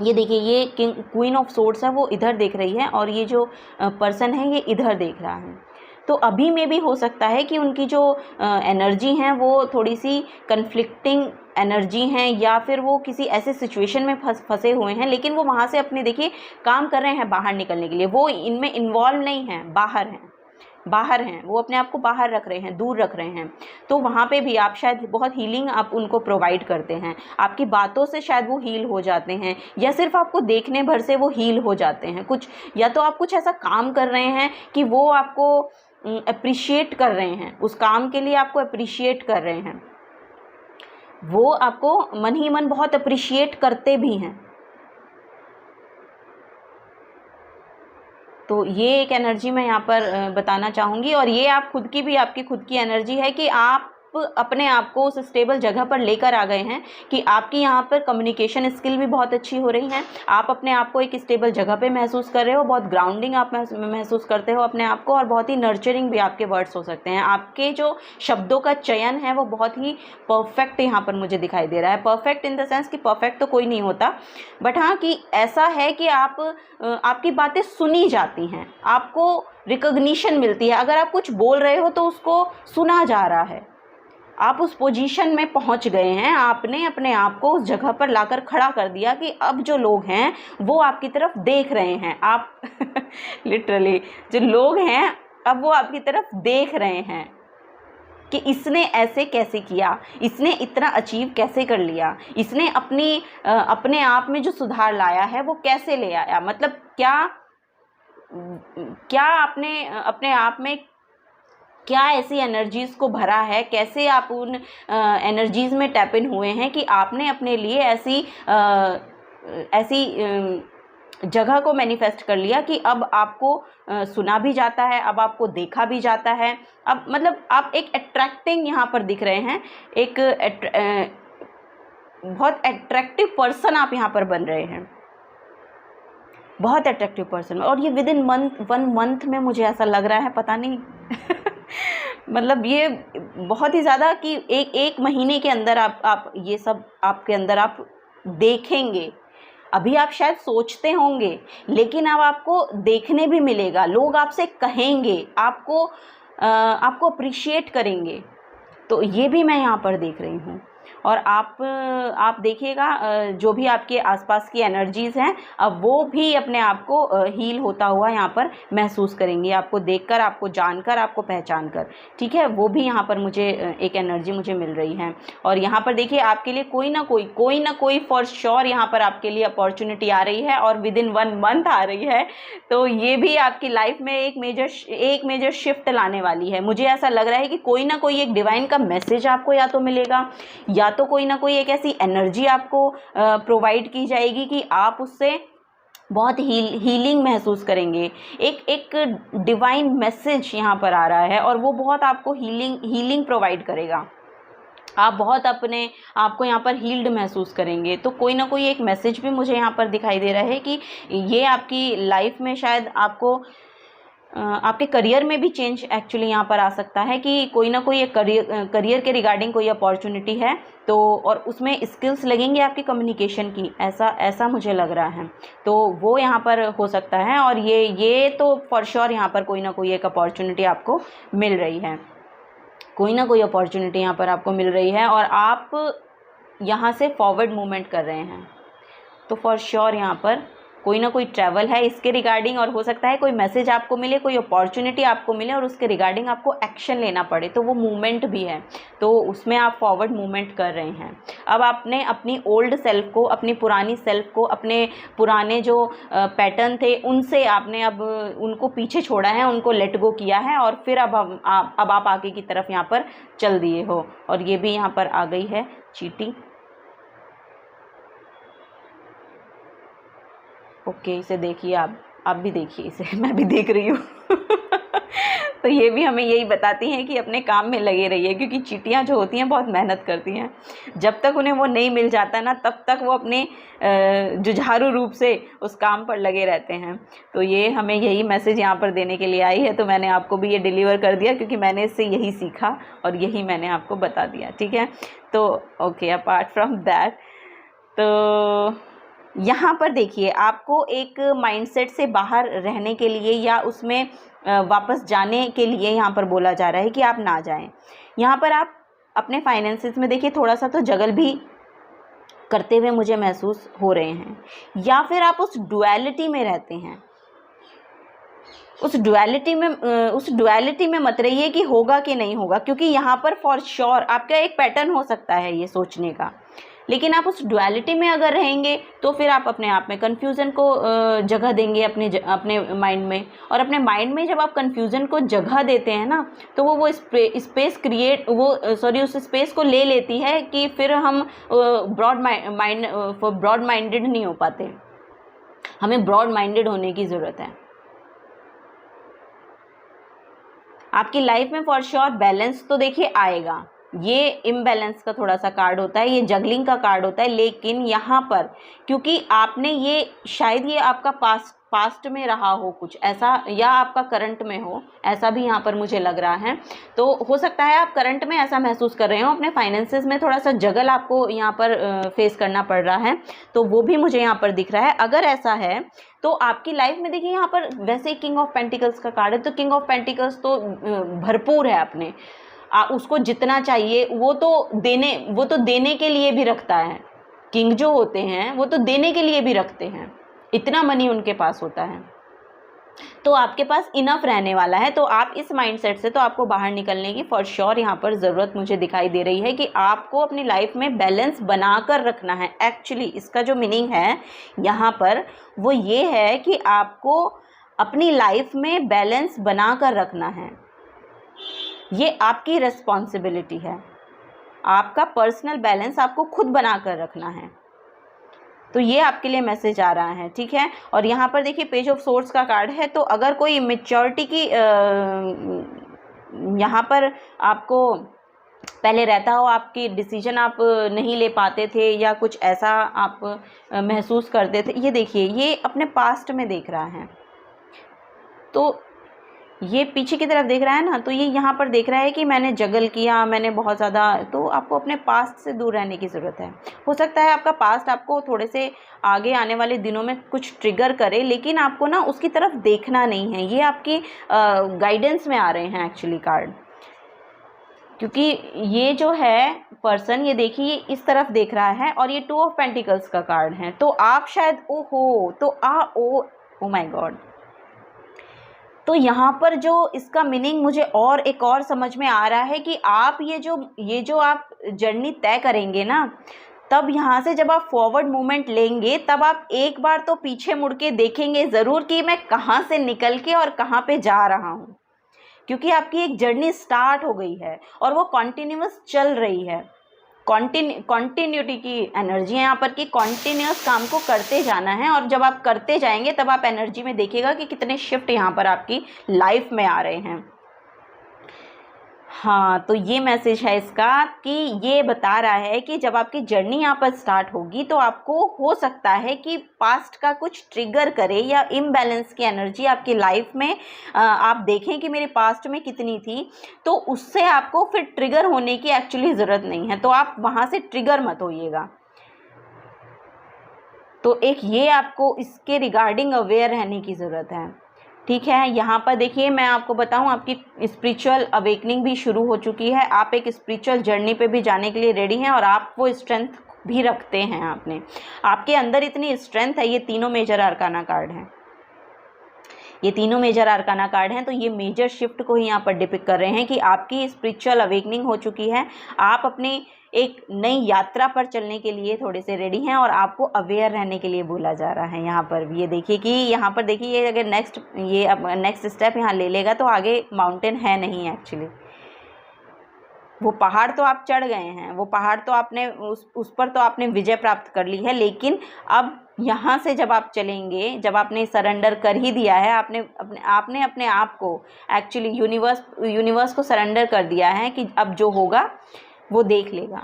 ये देखिए ये क्वीन ऑफ सोर्ड्स है वो इधर देख रही है और ये जो पर्सन है ये इधर देख रहा है। तो अभी में भी हो सकता है कि उनकी जो एनर्जी हैं वो थोड़ी सी कन्फ्लिक्टिंग एनर्जी हैं या फिर वो किसी ऐसे सिचुएशन में फंसे हुए हैं, लेकिन वो वहाँ से अपने देखिए काम कर रहे हैं बाहर निकलने के लिए। वो इनमें इन्वॉल्व नहीं हैं, बाहर हैं, वो अपने आप को बाहर रख रहे हैं, दूर रख रहे हैं। तो वहाँ पे भी आप शायद बहुत हीलिंग आप उनको प्रोवाइड करते हैं, आपकी बातों से शायद वो हील हो जाते हैं या सिर्फ आपको देखने भर से वो हील हो जाते हैं कुछ, या तो आप कुछ ऐसा काम कर रहे हैं कि वो आपको अप्रिशिएट कर रहे हैं, उस काम के लिए आपको अप्रिशिएट कर रहे हैं, वो आपको मन ही मन बहुत अप्रिशिएट करते भी हैं। तो ये एक एनर्जी मैं यहाँ पर बताना चाहूँगी। और ये आप खुद की भी, आपकी खुद की एनर्जी है कि आप अपने आप को उस स्टेबल जगह पर लेकर आ गए हैं कि आपकी यहाँ पर कम्युनिकेशन स्किल भी बहुत अच्छी हो रही हैं। आप अपने आप को एक स्टेबल जगह पे महसूस कर रहे हो, बहुत ग्राउंडिंग आप महसूस करते हो अपने आप को, और बहुत ही नर्चरिंग भी आपके वर्ड्स हो सकते हैं। आपके जो शब्दों का चयन है वो बहुत ही परफेक्ट यहाँ पर मुझे दिखाई दे रहा है। परफेक्ट इन द सेंस कि परफेक्ट तो कोई नहीं होता, बट हाँ कि ऐसा है कि आपकी बातें सुनी जाती हैं, आपको रिकॉग्निशन मिलती है। अगर आप कुछ बोल रहे हो तो उसको सुना जा रहा है। आप उस पोजीशन में पहुंच गए हैं, आपने अपने आप को उस जगह पर लाकर खड़ा कर दिया कि अब जो लोग हैं वो आपकी तरफ देख रहे हैं। आप लिटरली जो लोग हैं अब वो आपकी तरफ देख रहे हैं कि इसने ऐसे कैसे किया, इसने इतना अचीव कैसे कर लिया, इसने अपने आप में जो सुधार लाया है वो कैसे ले आया। मतलब क्या आपने अपने आप में क्या ऐसी एनर्जीज़ को भरा है, कैसे आप उन एनर्जीज़ में टैप इन हुए हैं कि आपने अपने लिए ऐसी जगह को मैनिफेस्ट कर लिया कि अब आपको सुना भी जाता है, अब आपको देखा भी जाता है। अब मतलब आप एक अट्रैक्टिंग यहाँ पर दिख रहे हैं, एक बहुत अट्रैक्टिव पर्सन आप यहाँ पर बन रहे हैं, बहुत अट्रैक्टिव पर्सन। और ये विद इन वन मंथ में मुझे ऐसा लग रहा है, पता नहीं मतलब ये बहुत ही ज़्यादा कि एक महीने के अंदर आप ये सब आपके अंदर आप देखेंगे। अभी आप शायद सोचते होंगे, लेकिन अब आपको देखने भी मिलेगा, लोग आपसे कहेंगे, आपको अप्रिशिएट करेंगे। तो ये भी मैं यहाँ पर देख रही हूँ। और आप देखिएगा जो भी आपके आसपास की एनर्जीज़ हैं अब वो भी अपने आप को हील होता हुआ यहाँ पर महसूस करेंगी, आपको देखकर, आपको जानकर, आपको पहचान कर। ठीक है, वो भी यहाँ पर मुझे एक एनर्जी मुझे मिल रही है। और यहाँ पर देखिए आपके लिए कोई ना कोई फॉर श्योर यहाँ पर आपके लिए अपॉर्चुनिटी आ रही है, और विद इन 1 मंथ आ रही है। तो ये भी आपकी लाइफ में एक मेजर शिफ्ट लाने वाली है। मुझे ऐसा लग रहा है कि कोई ना कोई एक डिवाइन का मैसेज आपको या तो मिलेगा, या तो कोई ना कोई एक ऐसी एनर्जी आपको प्रोवाइड की जाएगी कि आप उससे बहुत हीलिंग महसूस करेंगे। एक डिवाइन मैसेज यहाँ पर आ रहा है और वो बहुत आपको हीलिंग प्रोवाइड करेगा। आप बहुत अपने आपको यहाँ पर हील्ड महसूस करेंगे। तो कोई ना कोई एक मैसेज भी मुझे यहाँ पर दिखाई दे रहा है कि ये आपकी लाइफ में शायद आपके करियर में भी चेंज एक्चुअली यहाँ पर आ सकता है कि कोई ना कोई एक करियर के रिगार्डिंग कोई अपॉर्चुनिटी है, तो और उसमें स्किल्स लगेंगी आपकी कम्युनिकेशन की, ऐसा मुझे लग रहा है। तो वो यहाँ पर हो सकता है, और ये तो फॉर श्योर यहाँ पर कोई ना कोई एक अपॉर्चुनिटी आपको मिल रही है, कोई ना कोई अपॉर्चुनिटी यहाँ पर आपको मिल रही है, और आप यहाँ से फॉरवर्ड मूवमेंट कर रहे हैं। तो फॉर श्योर यहाँ पर कोई ना कोई ट्रैवल है इसके रिगार्डिंग, और हो सकता है कोई मैसेज आपको मिले, कोई अपॉर्चुनिटी आपको मिले और उसके रिगार्डिंग आपको एक्शन लेना पड़े, तो वो मूवमेंट भी है। तो उसमें आप फॉरवर्ड मूवमेंट कर रहे हैं। अब आपने अपनी ओल्ड सेल्फ को, अपनी पुरानी सेल्फ को, अपने पुराने जो पैटर्न थे उनसे आपने अब उनको पीछे छोड़ा है, उनको लेट गो किया है, और फिर अब आप आगे की तरफ यहाँ पर चल दिए हो। और ये भी यहाँ पर आ गई है चींटी। ओके, इसे देखिए, आप भी देखिए इसे, मैं भी देख रही हूँ। तो ये भी हमें यही बताती हैं कि अपने काम में लगे रहिए, क्योंकि चींटियाँ जो होती हैं बहुत मेहनत करती हैं। जब तक उन्हें वो नहीं मिल जाता ना, तब तक वो अपने जुझारू रूप से उस काम पर लगे रहते हैं। तो ये हमें यही मैसेज यहाँ पर देने के लिए आई है, तो मैंने आपको भी ये डिलीवर कर दिया, क्योंकि मैंने इससे यही सीखा और यही मैंने आपको बता दिया। ठीक है, तो ओके, अपार्ट फ्रॉम दैट, तो यहाँ पर देखिए आपको एक माइंडसेट से बाहर रहने के लिए या उसमें वापस जाने के लिए यहाँ पर बोला जा रहा है कि आप ना जाएं। यहाँ पर आप अपने फाइनेंसेस में देखिए थोड़ा सा तो जगल भी करते हुए मुझे महसूस हो रहे हैं, या फिर आप उस डुअलिटी में रहते हैं। उस डुअलिटी में मत रहिए कि होगा कि नहीं होगा, क्योंकि यहाँ पर फॉर श्योर आपका एक पैटर्न हो सकता है ये सोचने का, लेकिन आप उस डुअलिटी में अगर रहेंगे तो फिर आप अपने आप में कन्फ्यूज़न को जगह देंगे अपने माइंड में। और अपने माइंड में जब आप कन्फ्यूज़न को जगह देते हैं ना, तो वो स्पेस क्रिएट उस स्पेस को ले लेती है कि फिर हम ब्रॉड माइंडेड नहीं हो पाते। हमें ब्रॉड माइंडेड होने की ज़रूरत है। आपकी लाइफ में फॉर श्योर बैलेंस तो देखिए आएगा। ये इम्बैलेंस का थोड़ा सा कार्ड होता है, ये जगलिंग का कार्ड होता है, लेकिन यहाँ पर क्योंकि आपने ये शायद ये आपका पास्ट में रहा हो कुछ ऐसा, या आपका करंट में हो, ऐसा भी यहाँ पर मुझे लग रहा है। तो हो सकता है आप करंट में ऐसा महसूस कर रहे हो, अपने फाइनेंसेस में थोड़ा सा जगल आपको यहाँ पर फेस करना पड़ रहा है, तो वो भी मुझे यहाँ पर दिख रहा है। अगर ऐसा है तो आपकी लाइफ में देखिए यहाँ पर वैसे किंग ऑफ पेंटिकल्स का कार्ड है, तो किंग ऑफ पेंटिकल्स तो भरपूर है अपने, उसको जितना चाहिए वो तो देने के लिए भी रखता है। किंग जो होते हैं वो तो देने के लिए भी रखते हैं, इतना मनी उनके पास होता है। तो आपके पास इनफ रहने वाला है। तो आप इस माइंडसेट से तो आपको बाहर निकलने की फॉर श्योर यहाँ पर ज़रूरत मुझे दिखाई दे रही है कि आपको अपनी लाइफ में बैलेंस बनाकर रखना है। एक्चुअली इसका जो मीनिंग है यहाँ पर वो ये है कि आपको अपनी लाइफ में बैलेंस बनाकर रखना है। ये आपकी रिस्पॉन्सिबिलिटी है, आपका पर्सनल बैलेंस आपको खुद बनाकर रखना है। तो ये आपके लिए मैसेज आ रहा है, ठीक है। और यहाँ पर देखिए पेज ऑफ सोर्ड्स का कार्ड है, तो अगर कोई मैच्योरिटी की यहाँ पर आपको पहले रहता हो, आपकी डिसीजन आप नहीं ले पाते थे या कुछ ऐसा आप महसूस करते थे, ये देखिए ये अपने पास्ट में देख रहा है, तो ये पीछे की तरफ देख रहा है ना, तो ये यहाँ पर देख रहा है कि मैंने जगल किया, मैंने बहुत ज़्यादा, तो आपको अपने पास्ट से दूर रहने की ज़रूरत है। हो सकता है आपका पास्ट आपको थोड़े से आगे आने वाले दिनों में कुछ ट्रिगर करे, लेकिन आपको ना उसकी तरफ देखना नहीं है। ये आपकी गाइडेंस में आ रहे हैं एक्चुअली कार्ड, क्योंकि ये जो है पर्सन, ये देखिए ये इस तरफ देख रहा है और ये 2 ऑफ पेंटिकल्स का कार्ड है। तो आप शायद ओ माय गॉड, तो यहाँ पर जो इसका मीनिंग मुझे और एक और समझ में आ रहा है कि आप ये जो आप जर्नी तय करेंगे ना, तब यहाँ से जब आप फॉरवर्ड मूवमेंट लेंगे, तब आप एक बार तो पीछे मुड़ के देखेंगे ज़रूर कि मैं कहाँ से निकल के और कहाँ पे जा रहा हूँ, क्योंकि आपकी एक जर्नी स्टार्ट हो गई है और वो कॉन्टिन्यूस चल रही है। कॉन्टिन्यूटी की एनर्जी है यहाँ पर कि कॉन्टिन्यूस काम को करते जाना है, और जब आप करते जाएंगे तब आप एनर्जी में देखिएगा कि कितने शिफ्ट यहाँ पर आपकी लाइफ में आ रहे हैं। हाँ, तो ये मैसेज है इसका कि ये बता रहा है कि जब आपकी जर्नी यहाँ पर स्टार्ट होगी तो आपको हो सकता है कि पास्ट का कुछ ट्रिगर करे या इम्बैलेंस की एनर्जी आपकी लाइफ में आप देखें कि मेरे पास्ट में कितनी थी, तो उससे आपको फिर ट्रिगर होने की एक्चुअली ज़रूरत नहीं है, तो आप वहाँ से ट्रिगर मत होइएगा। तो एक ये आपको इसके रिगार्डिंग अवेयर रहने की ज़रूरत है, ठीक है। यहाँ पर देखिए मैं आपको बताऊँ, आपकी स्पिरिचुअल अवेकनिंग भी शुरू हो चुकी है, आप एक स्पिरिचुअल जर्नी पे भी जाने के लिए रेडी हैं और आप वो स्ट्रेंथ भी रखते हैं। आपके अंदर इतनी स्ट्रेंथ है। ये तीनों मेजर आर्काना कार्ड हैं, ये तीनों मेजर आर्काना कार्ड हैं, तो ये मेजर शिफ्ट को ही यहाँ पर डिपिक्ट कर रहे हैं कि आपकी स्पिरिचुअल अवेकनिंग हो चुकी है, आप अपनी एक नई यात्रा पर चलने के लिए थोड़े से रेडी हैं और आपको अवेयर रहने के लिए बोला जा रहा है। यहाँ पर भी ये देखिए कि यहाँ पर देखिए ये अगर नेक्स्ट स्टेप यहाँ ले लेगा तो आगे माउंटेन है नहीं एक्चुअली, वो पहाड़ तो आप चढ़ गए हैं, वो पहाड़ तो आपने उस पर तो आपने विजय प्राप्त कर ली है, लेकिन अब यहाँ से जब आप चलेंगे, जब आपने सरेंडर कर ही दिया है, आपने अपने आप को एक्चुअली यूनिवर्स को सरेंडर कर दिया है कि अब जो होगा वो देख लेगा,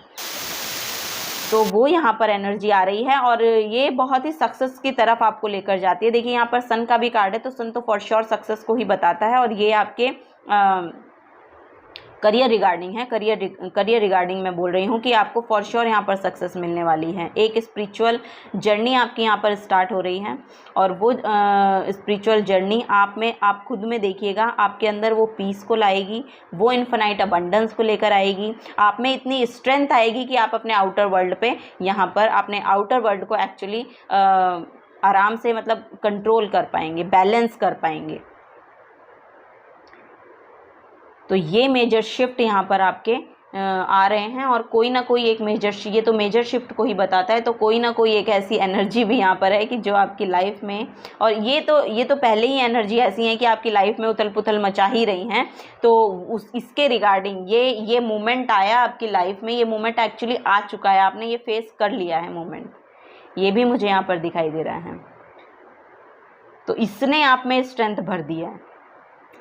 तो वो यहाँ पर एनर्जी आ रही है और ये बहुत ही सक्सेस की तरफ आपको लेकर जाती है। देखिए यहाँ पर सन का भी कार्ड है, तो सन तो फॉर श्योर सक्सेस को ही बताता है और ये आपके करियर रिगार्डिंग है। करियर रिगार्डिंग मैं बोल रही हूँ कि आपको फॉर श्योर यहाँ पर सक्सेस मिलने वाली है। एक स्पिरिचुअल जर्नी आपकी यहाँ पर स्टार्ट हो रही है और वो स्पिरिचुअल जर्नी आप खुद में देखिएगा, आपके अंदर वो पीस को लाएगी, वो इन्फिनाइट अबंडेंस को लेकर आएगी, आप में इतनी स्ट्रेंथ आएगी कि आप अपने आउटर वर्ल्ड पे यहाँ पर अपने आउटर वर्ल्ड को एक्चुअली आराम से मतलब कंट्रोल कर पाएंगे, बैलेंस कर पाएंगे। तो ये मेजर शिफ्ट यहाँ पर आपके आ रहे हैं और कोई ना कोई एक ये तो मेजर शिफ्ट को ही बताता है, तो कोई ना कोई एक ऐसी एनर्जी भी यहाँ पर है कि जो आपकी लाइफ में, और ये तो पहले ही एनर्जी ऐसी है कि आपकी लाइफ में उथल पुथल मचा ही रही हैं, तो इसके रिगार्डिंग ये मोमेंट आया आपकी लाइफ में, ये मोमेंट एक्चुअली आ चुका है, आपने ये फेस कर लिया है मोमेंट, ये भी मुझे यहाँ पर दिखाई दे रहा है। तो इसने आप में स्ट्रेंथ भर दिया है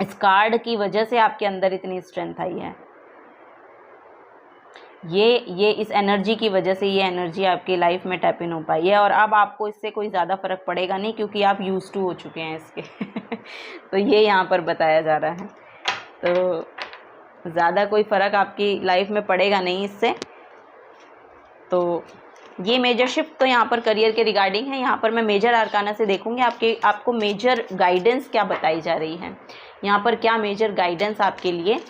इस कार्ड की वजह से आपके अंदर इतनी स्ट्रेंथ आई है। ये इस एनर्जी की वजह से ये एनर्जी आपकी लाइफ में टैप इन हो पाई है, और अब आपको इससे कोई ज़्यादा फ़र्क पड़ेगा नहीं, क्योंकि आप यूज़ टू हो चुके हैं इसके तो ये यहाँ पर बताया जा रहा है। तो ज़्यादा कोई फ़र्क आपकी लाइफ में पड़ेगा नहीं इससे। तो ये मेजर शिफ्ट तो यहाँ पर करियर के रिगार्डिंग है। यहाँ पर मैं मेजर आर्काना से देखूँगी आपको मेजर गाइडेंस क्या बताई जा रही है, यहाँ पर क्या मेजर गाइडेंस आपके लिए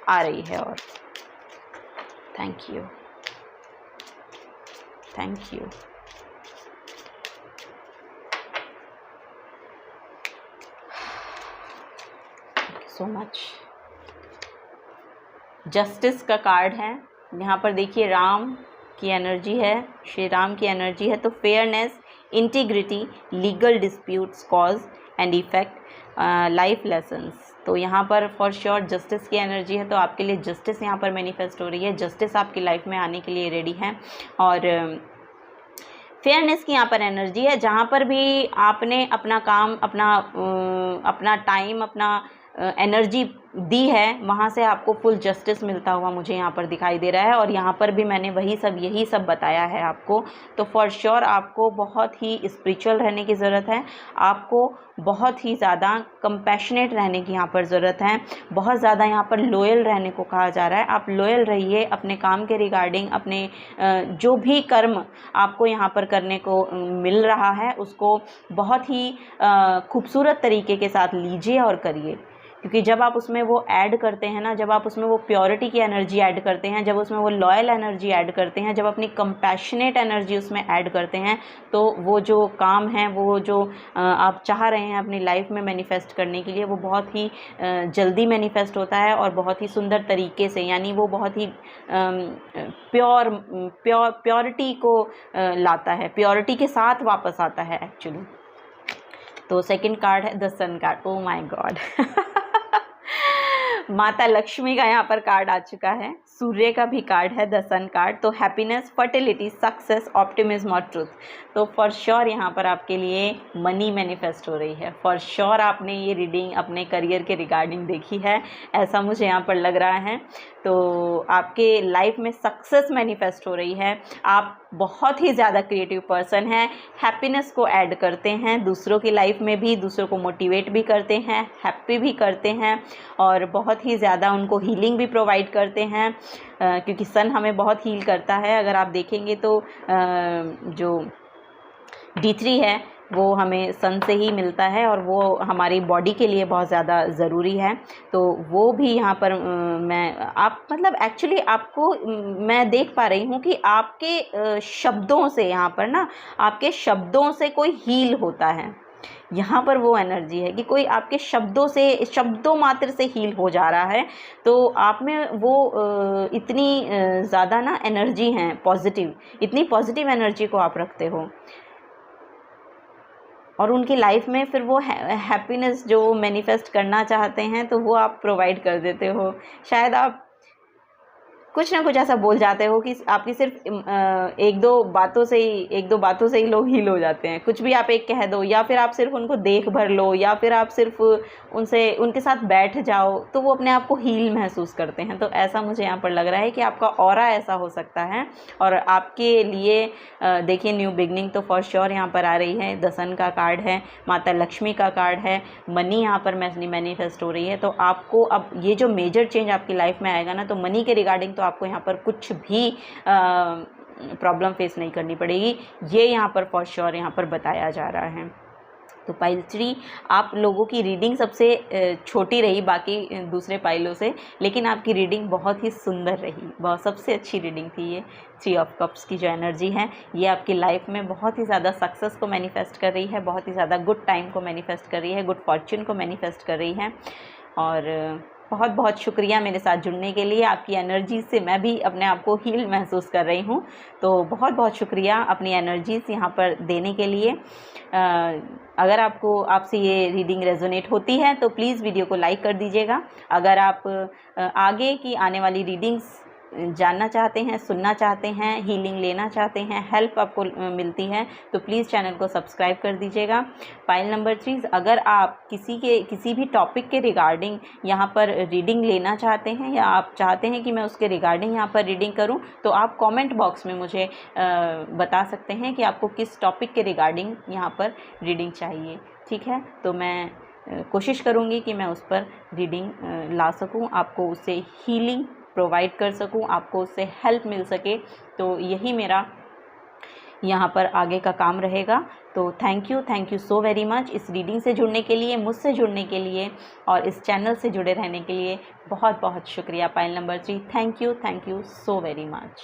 आ रही है। और thank you so much. Justice का कार्ड है, यहाँ पर देखिए राम की एनर्जी है, श्री राम की एनर्जी है। तो fairness, integrity, legal disputes, cause and effect, life lessons. तो यहाँ पर फॉर श्योर जस्टिस की एनर्जी है, तो आपके लिए जस्टिस यहाँ पर मैनिफेस्ट हो रही है। जस्टिस आपकी लाइफ में आने के लिए रेडी है। और फेयरनेस की यहाँ पर एनर्जी है, जहाँ पर भी आपने अपना काम, अपना टाइम, अपना एनर्जी दी है, वहाँ से आपको फुल जस्टिस मिलता हुआ मुझे यहाँ पर दिखाई दे रहा है। और यहाँ पर भी मैंने यही सब बताया है आपको। तो फॉर श्योर आपको बहुत ही स्पिरिचुअल रहने की ज़रूरत है, आपको बहुत ही ज़्यादा कंपैशनेट रहने की यहाँ पर ज़रूरत है, बहुत ज़्यादा यहाँ पर लॉयल रहने को कहा जा रहा है। आप लॉयल रहिए अपने काम के रिगार्डिंग, अपने जो भी कर्म आपको यहाँ पर करने को मिल रहा है उसको बहुत ही खूबसूरत तरीके के साथ लीजिए और करिए। क्योंकि जब आप उसमें वो ऐड करते हैं ना, जब आप उसमें वो प्योरिटी की एनर्जी ऐड करते हैं, जब उसमें वो लॉयल एनर्जी ऐड करते हैं, जब अपनी कंपैशनेट एनर्जी उसमें ऐड करते हैं, तो वो जो काम है, वो जो आप चाह रहे हैं अपनी लाइफ में मैनिफेस्ट करने के लिए, वो बहुत ही जल्दी मैनिफेस्ट होता है और बहुत ही सुंदर तरीके से, यानी वो बहुत ही प्योरिटी को लाता है, प्योरिटी के साथ वापस आता है एक्चुअली। तो सेकंड कार्ड है the sun card. Oh my god माता लक्ष्मी का यहाँ पर कार्ड आ चुका है, सूर्य का भी कार्ड है द सन कार्ड। तो हैप्पीनेस, फर्टिलिटी, सक्सेस, ऑप्टिमिज्म और ट्रूथ। तो फॉर श्योर यहाँ पर आपके लिए मनी मैनिफेस्ट हो रही है। फॉर श्योर आपने ये रीडिंग अपने करियर के रिगार्डिंग देखी है, ऐसा मुझे यहाँ पर लग रहा है। तो आपके लाइफ में सक्सेस मैनिफेस्ट हो रही है। आप बहुत ही ज़्यादा क्रिएटिव पर्सन हैं, हैप्पीनेस को ऐड करते हैं दूसरों की लाइफ में भी, दूसरों को मोटिवेट भी करते हैं, हैप्पी भी करते हैं और बहुत ही ज़्यादा उनको हीलिंग भी प्रोवाइड करते हैं, क्योंकि सन हमें बहुत हील करता है। अगर आप देखेंगे तो जो D3 है वो हमें सन से ही मिलता है और वो हमारी बॉडी के लिए बहुत ज़्यादा ज़रूरी है। तो वो भी यहाँ पर एक्चुअली आपको मैं देख पा रही हूँ कि आपके शब्दों से, यहाँ पर ना आपके शब्दों से कोई हील होता है। यहाँ पर वो एनर्जी है कि कोई आपके शब्दों मात्र से हील हो जा रहा है। तो आप में वो इतनी ज़्यादा ना एनर्जी है पॉजिटिव, इतनी पॉजिटिव एनर्जी को आप रखते हो और उनकी लाइफ में फिर वो हैप्पीनेस जो मैनिफेस्ट करना चाहते हैं तो वो आप प्रोवाइड कर देते हो। शायद आप कुछ ना कुछ ऐसा बोल जाते हो कि आपकी सिर्फ एक दो बातों से ही लोग हील हो जाते हैं। कुछ भी आप एक कह दो, या फिर आप सिर्फ उनको देख भर लो, या फिर आप सिर्फ उनके साथ बैठ जाओ तो वो अपने आप को हील महसूस करते हैं। तो ऐसा मुझे यहाँ पर लग रहा है कि आपका ऑरा ऐसा हो सकता है। और आपके लिए देखिए न्यू बिगनिंग तो फॉर श्योर यहाँ पर आ रही है। द सन का कार्ड है, माता लक्ष्मी का कार्ड है, मनी यहाँ पर मैनिफेस्ट हो रही है। तो आपको अब ये जो मेजर चेंज आपकी लाइफ में आएगा ना, तो मनी के रिगार्डिंग तो आपको यहाँ पर कुछ भी प्रॉब्लम फेस नहीं करनी पड़ेगी, ये यहाँ पर फॉर श्योर यहाँ पर बताया जा रहा है। तो पाइल 3 आप लोगों की रीडिंग सबसे छोटी रही बाकी दूसरे पाइलों से, लेकिन आपकी रीडिंग बहुत ही सुंदर रही, बहुत सबसे अच्छी रीडिंग थी ये। 3 ऑफ कप्स की जो एनर्जी है ये आपकी लाइफ में बहुत ही ज़्यादा सक्सेस को मैनिफेस्ट कर रही है, बहुत ही ज़्यादा गुड टाइम को मैनिफेस्ट कर रही है, गुड फॉर्च्यून को मैनिफेस्ट कर रही है। और बहुत बहुत शुक्रिया मेरे साथ जुड़ने के लिए। आपकी एनर्जी से मैं भी अपने आप को हील महसूस कर रही हूँ। तो बहुत बहुत शुक्रिया अपनी एनर्जीज़ यहाँ पर देने के लिए। अगर आपसे ये रीडिंग रेजोनेट होती है तो प्लीज़ वीडियो को लाइक कर दीजिएगा। अगर आप आगे की आने वाली रीडिंग्स जानना चाहते हैं, सुनना चाहते हैं, हीलिंग लेना चाहते हैं, हेल्प आपको मिलती है, तो प्लीज़ चैनल को सब्सक्राइब कर दीजिएगा। पाइल नंबर 3, अगर आप किसी भी टॉपिक के रिगार्डिंग यहाँ पर रीडिंग लेना चाहते हैं या आप चाहते हैं कि मैं उसके रिगार्डिंग यहाँ पर रीडिंग करूँ, तो आप कमेंट बॉक्स में मुझे बता सकते हैं कि आपको किस टॉपिक के रिगार्डिंग यहाँ पर रीडिंग चाहिए। ठीक है, तो मैं कोशिश करूँगी कि मैं उस पर रीडिंग ला सकूँ, आपको उससे हीलिंग प्रोवाइड कर सकूँ, आपको उससे हेल्प मिल सके। तो यही मेरा यहाँ पर आगे का काम रहेगा। तो thank you so very much इस रीडिंग से जुड़ने के लिए, मुझसे जुड़ने के लिए और इस चैनल से जुड़े रहने के लिए बहुत बहुत शुक्रिया। Pile number 3, thank you so very much.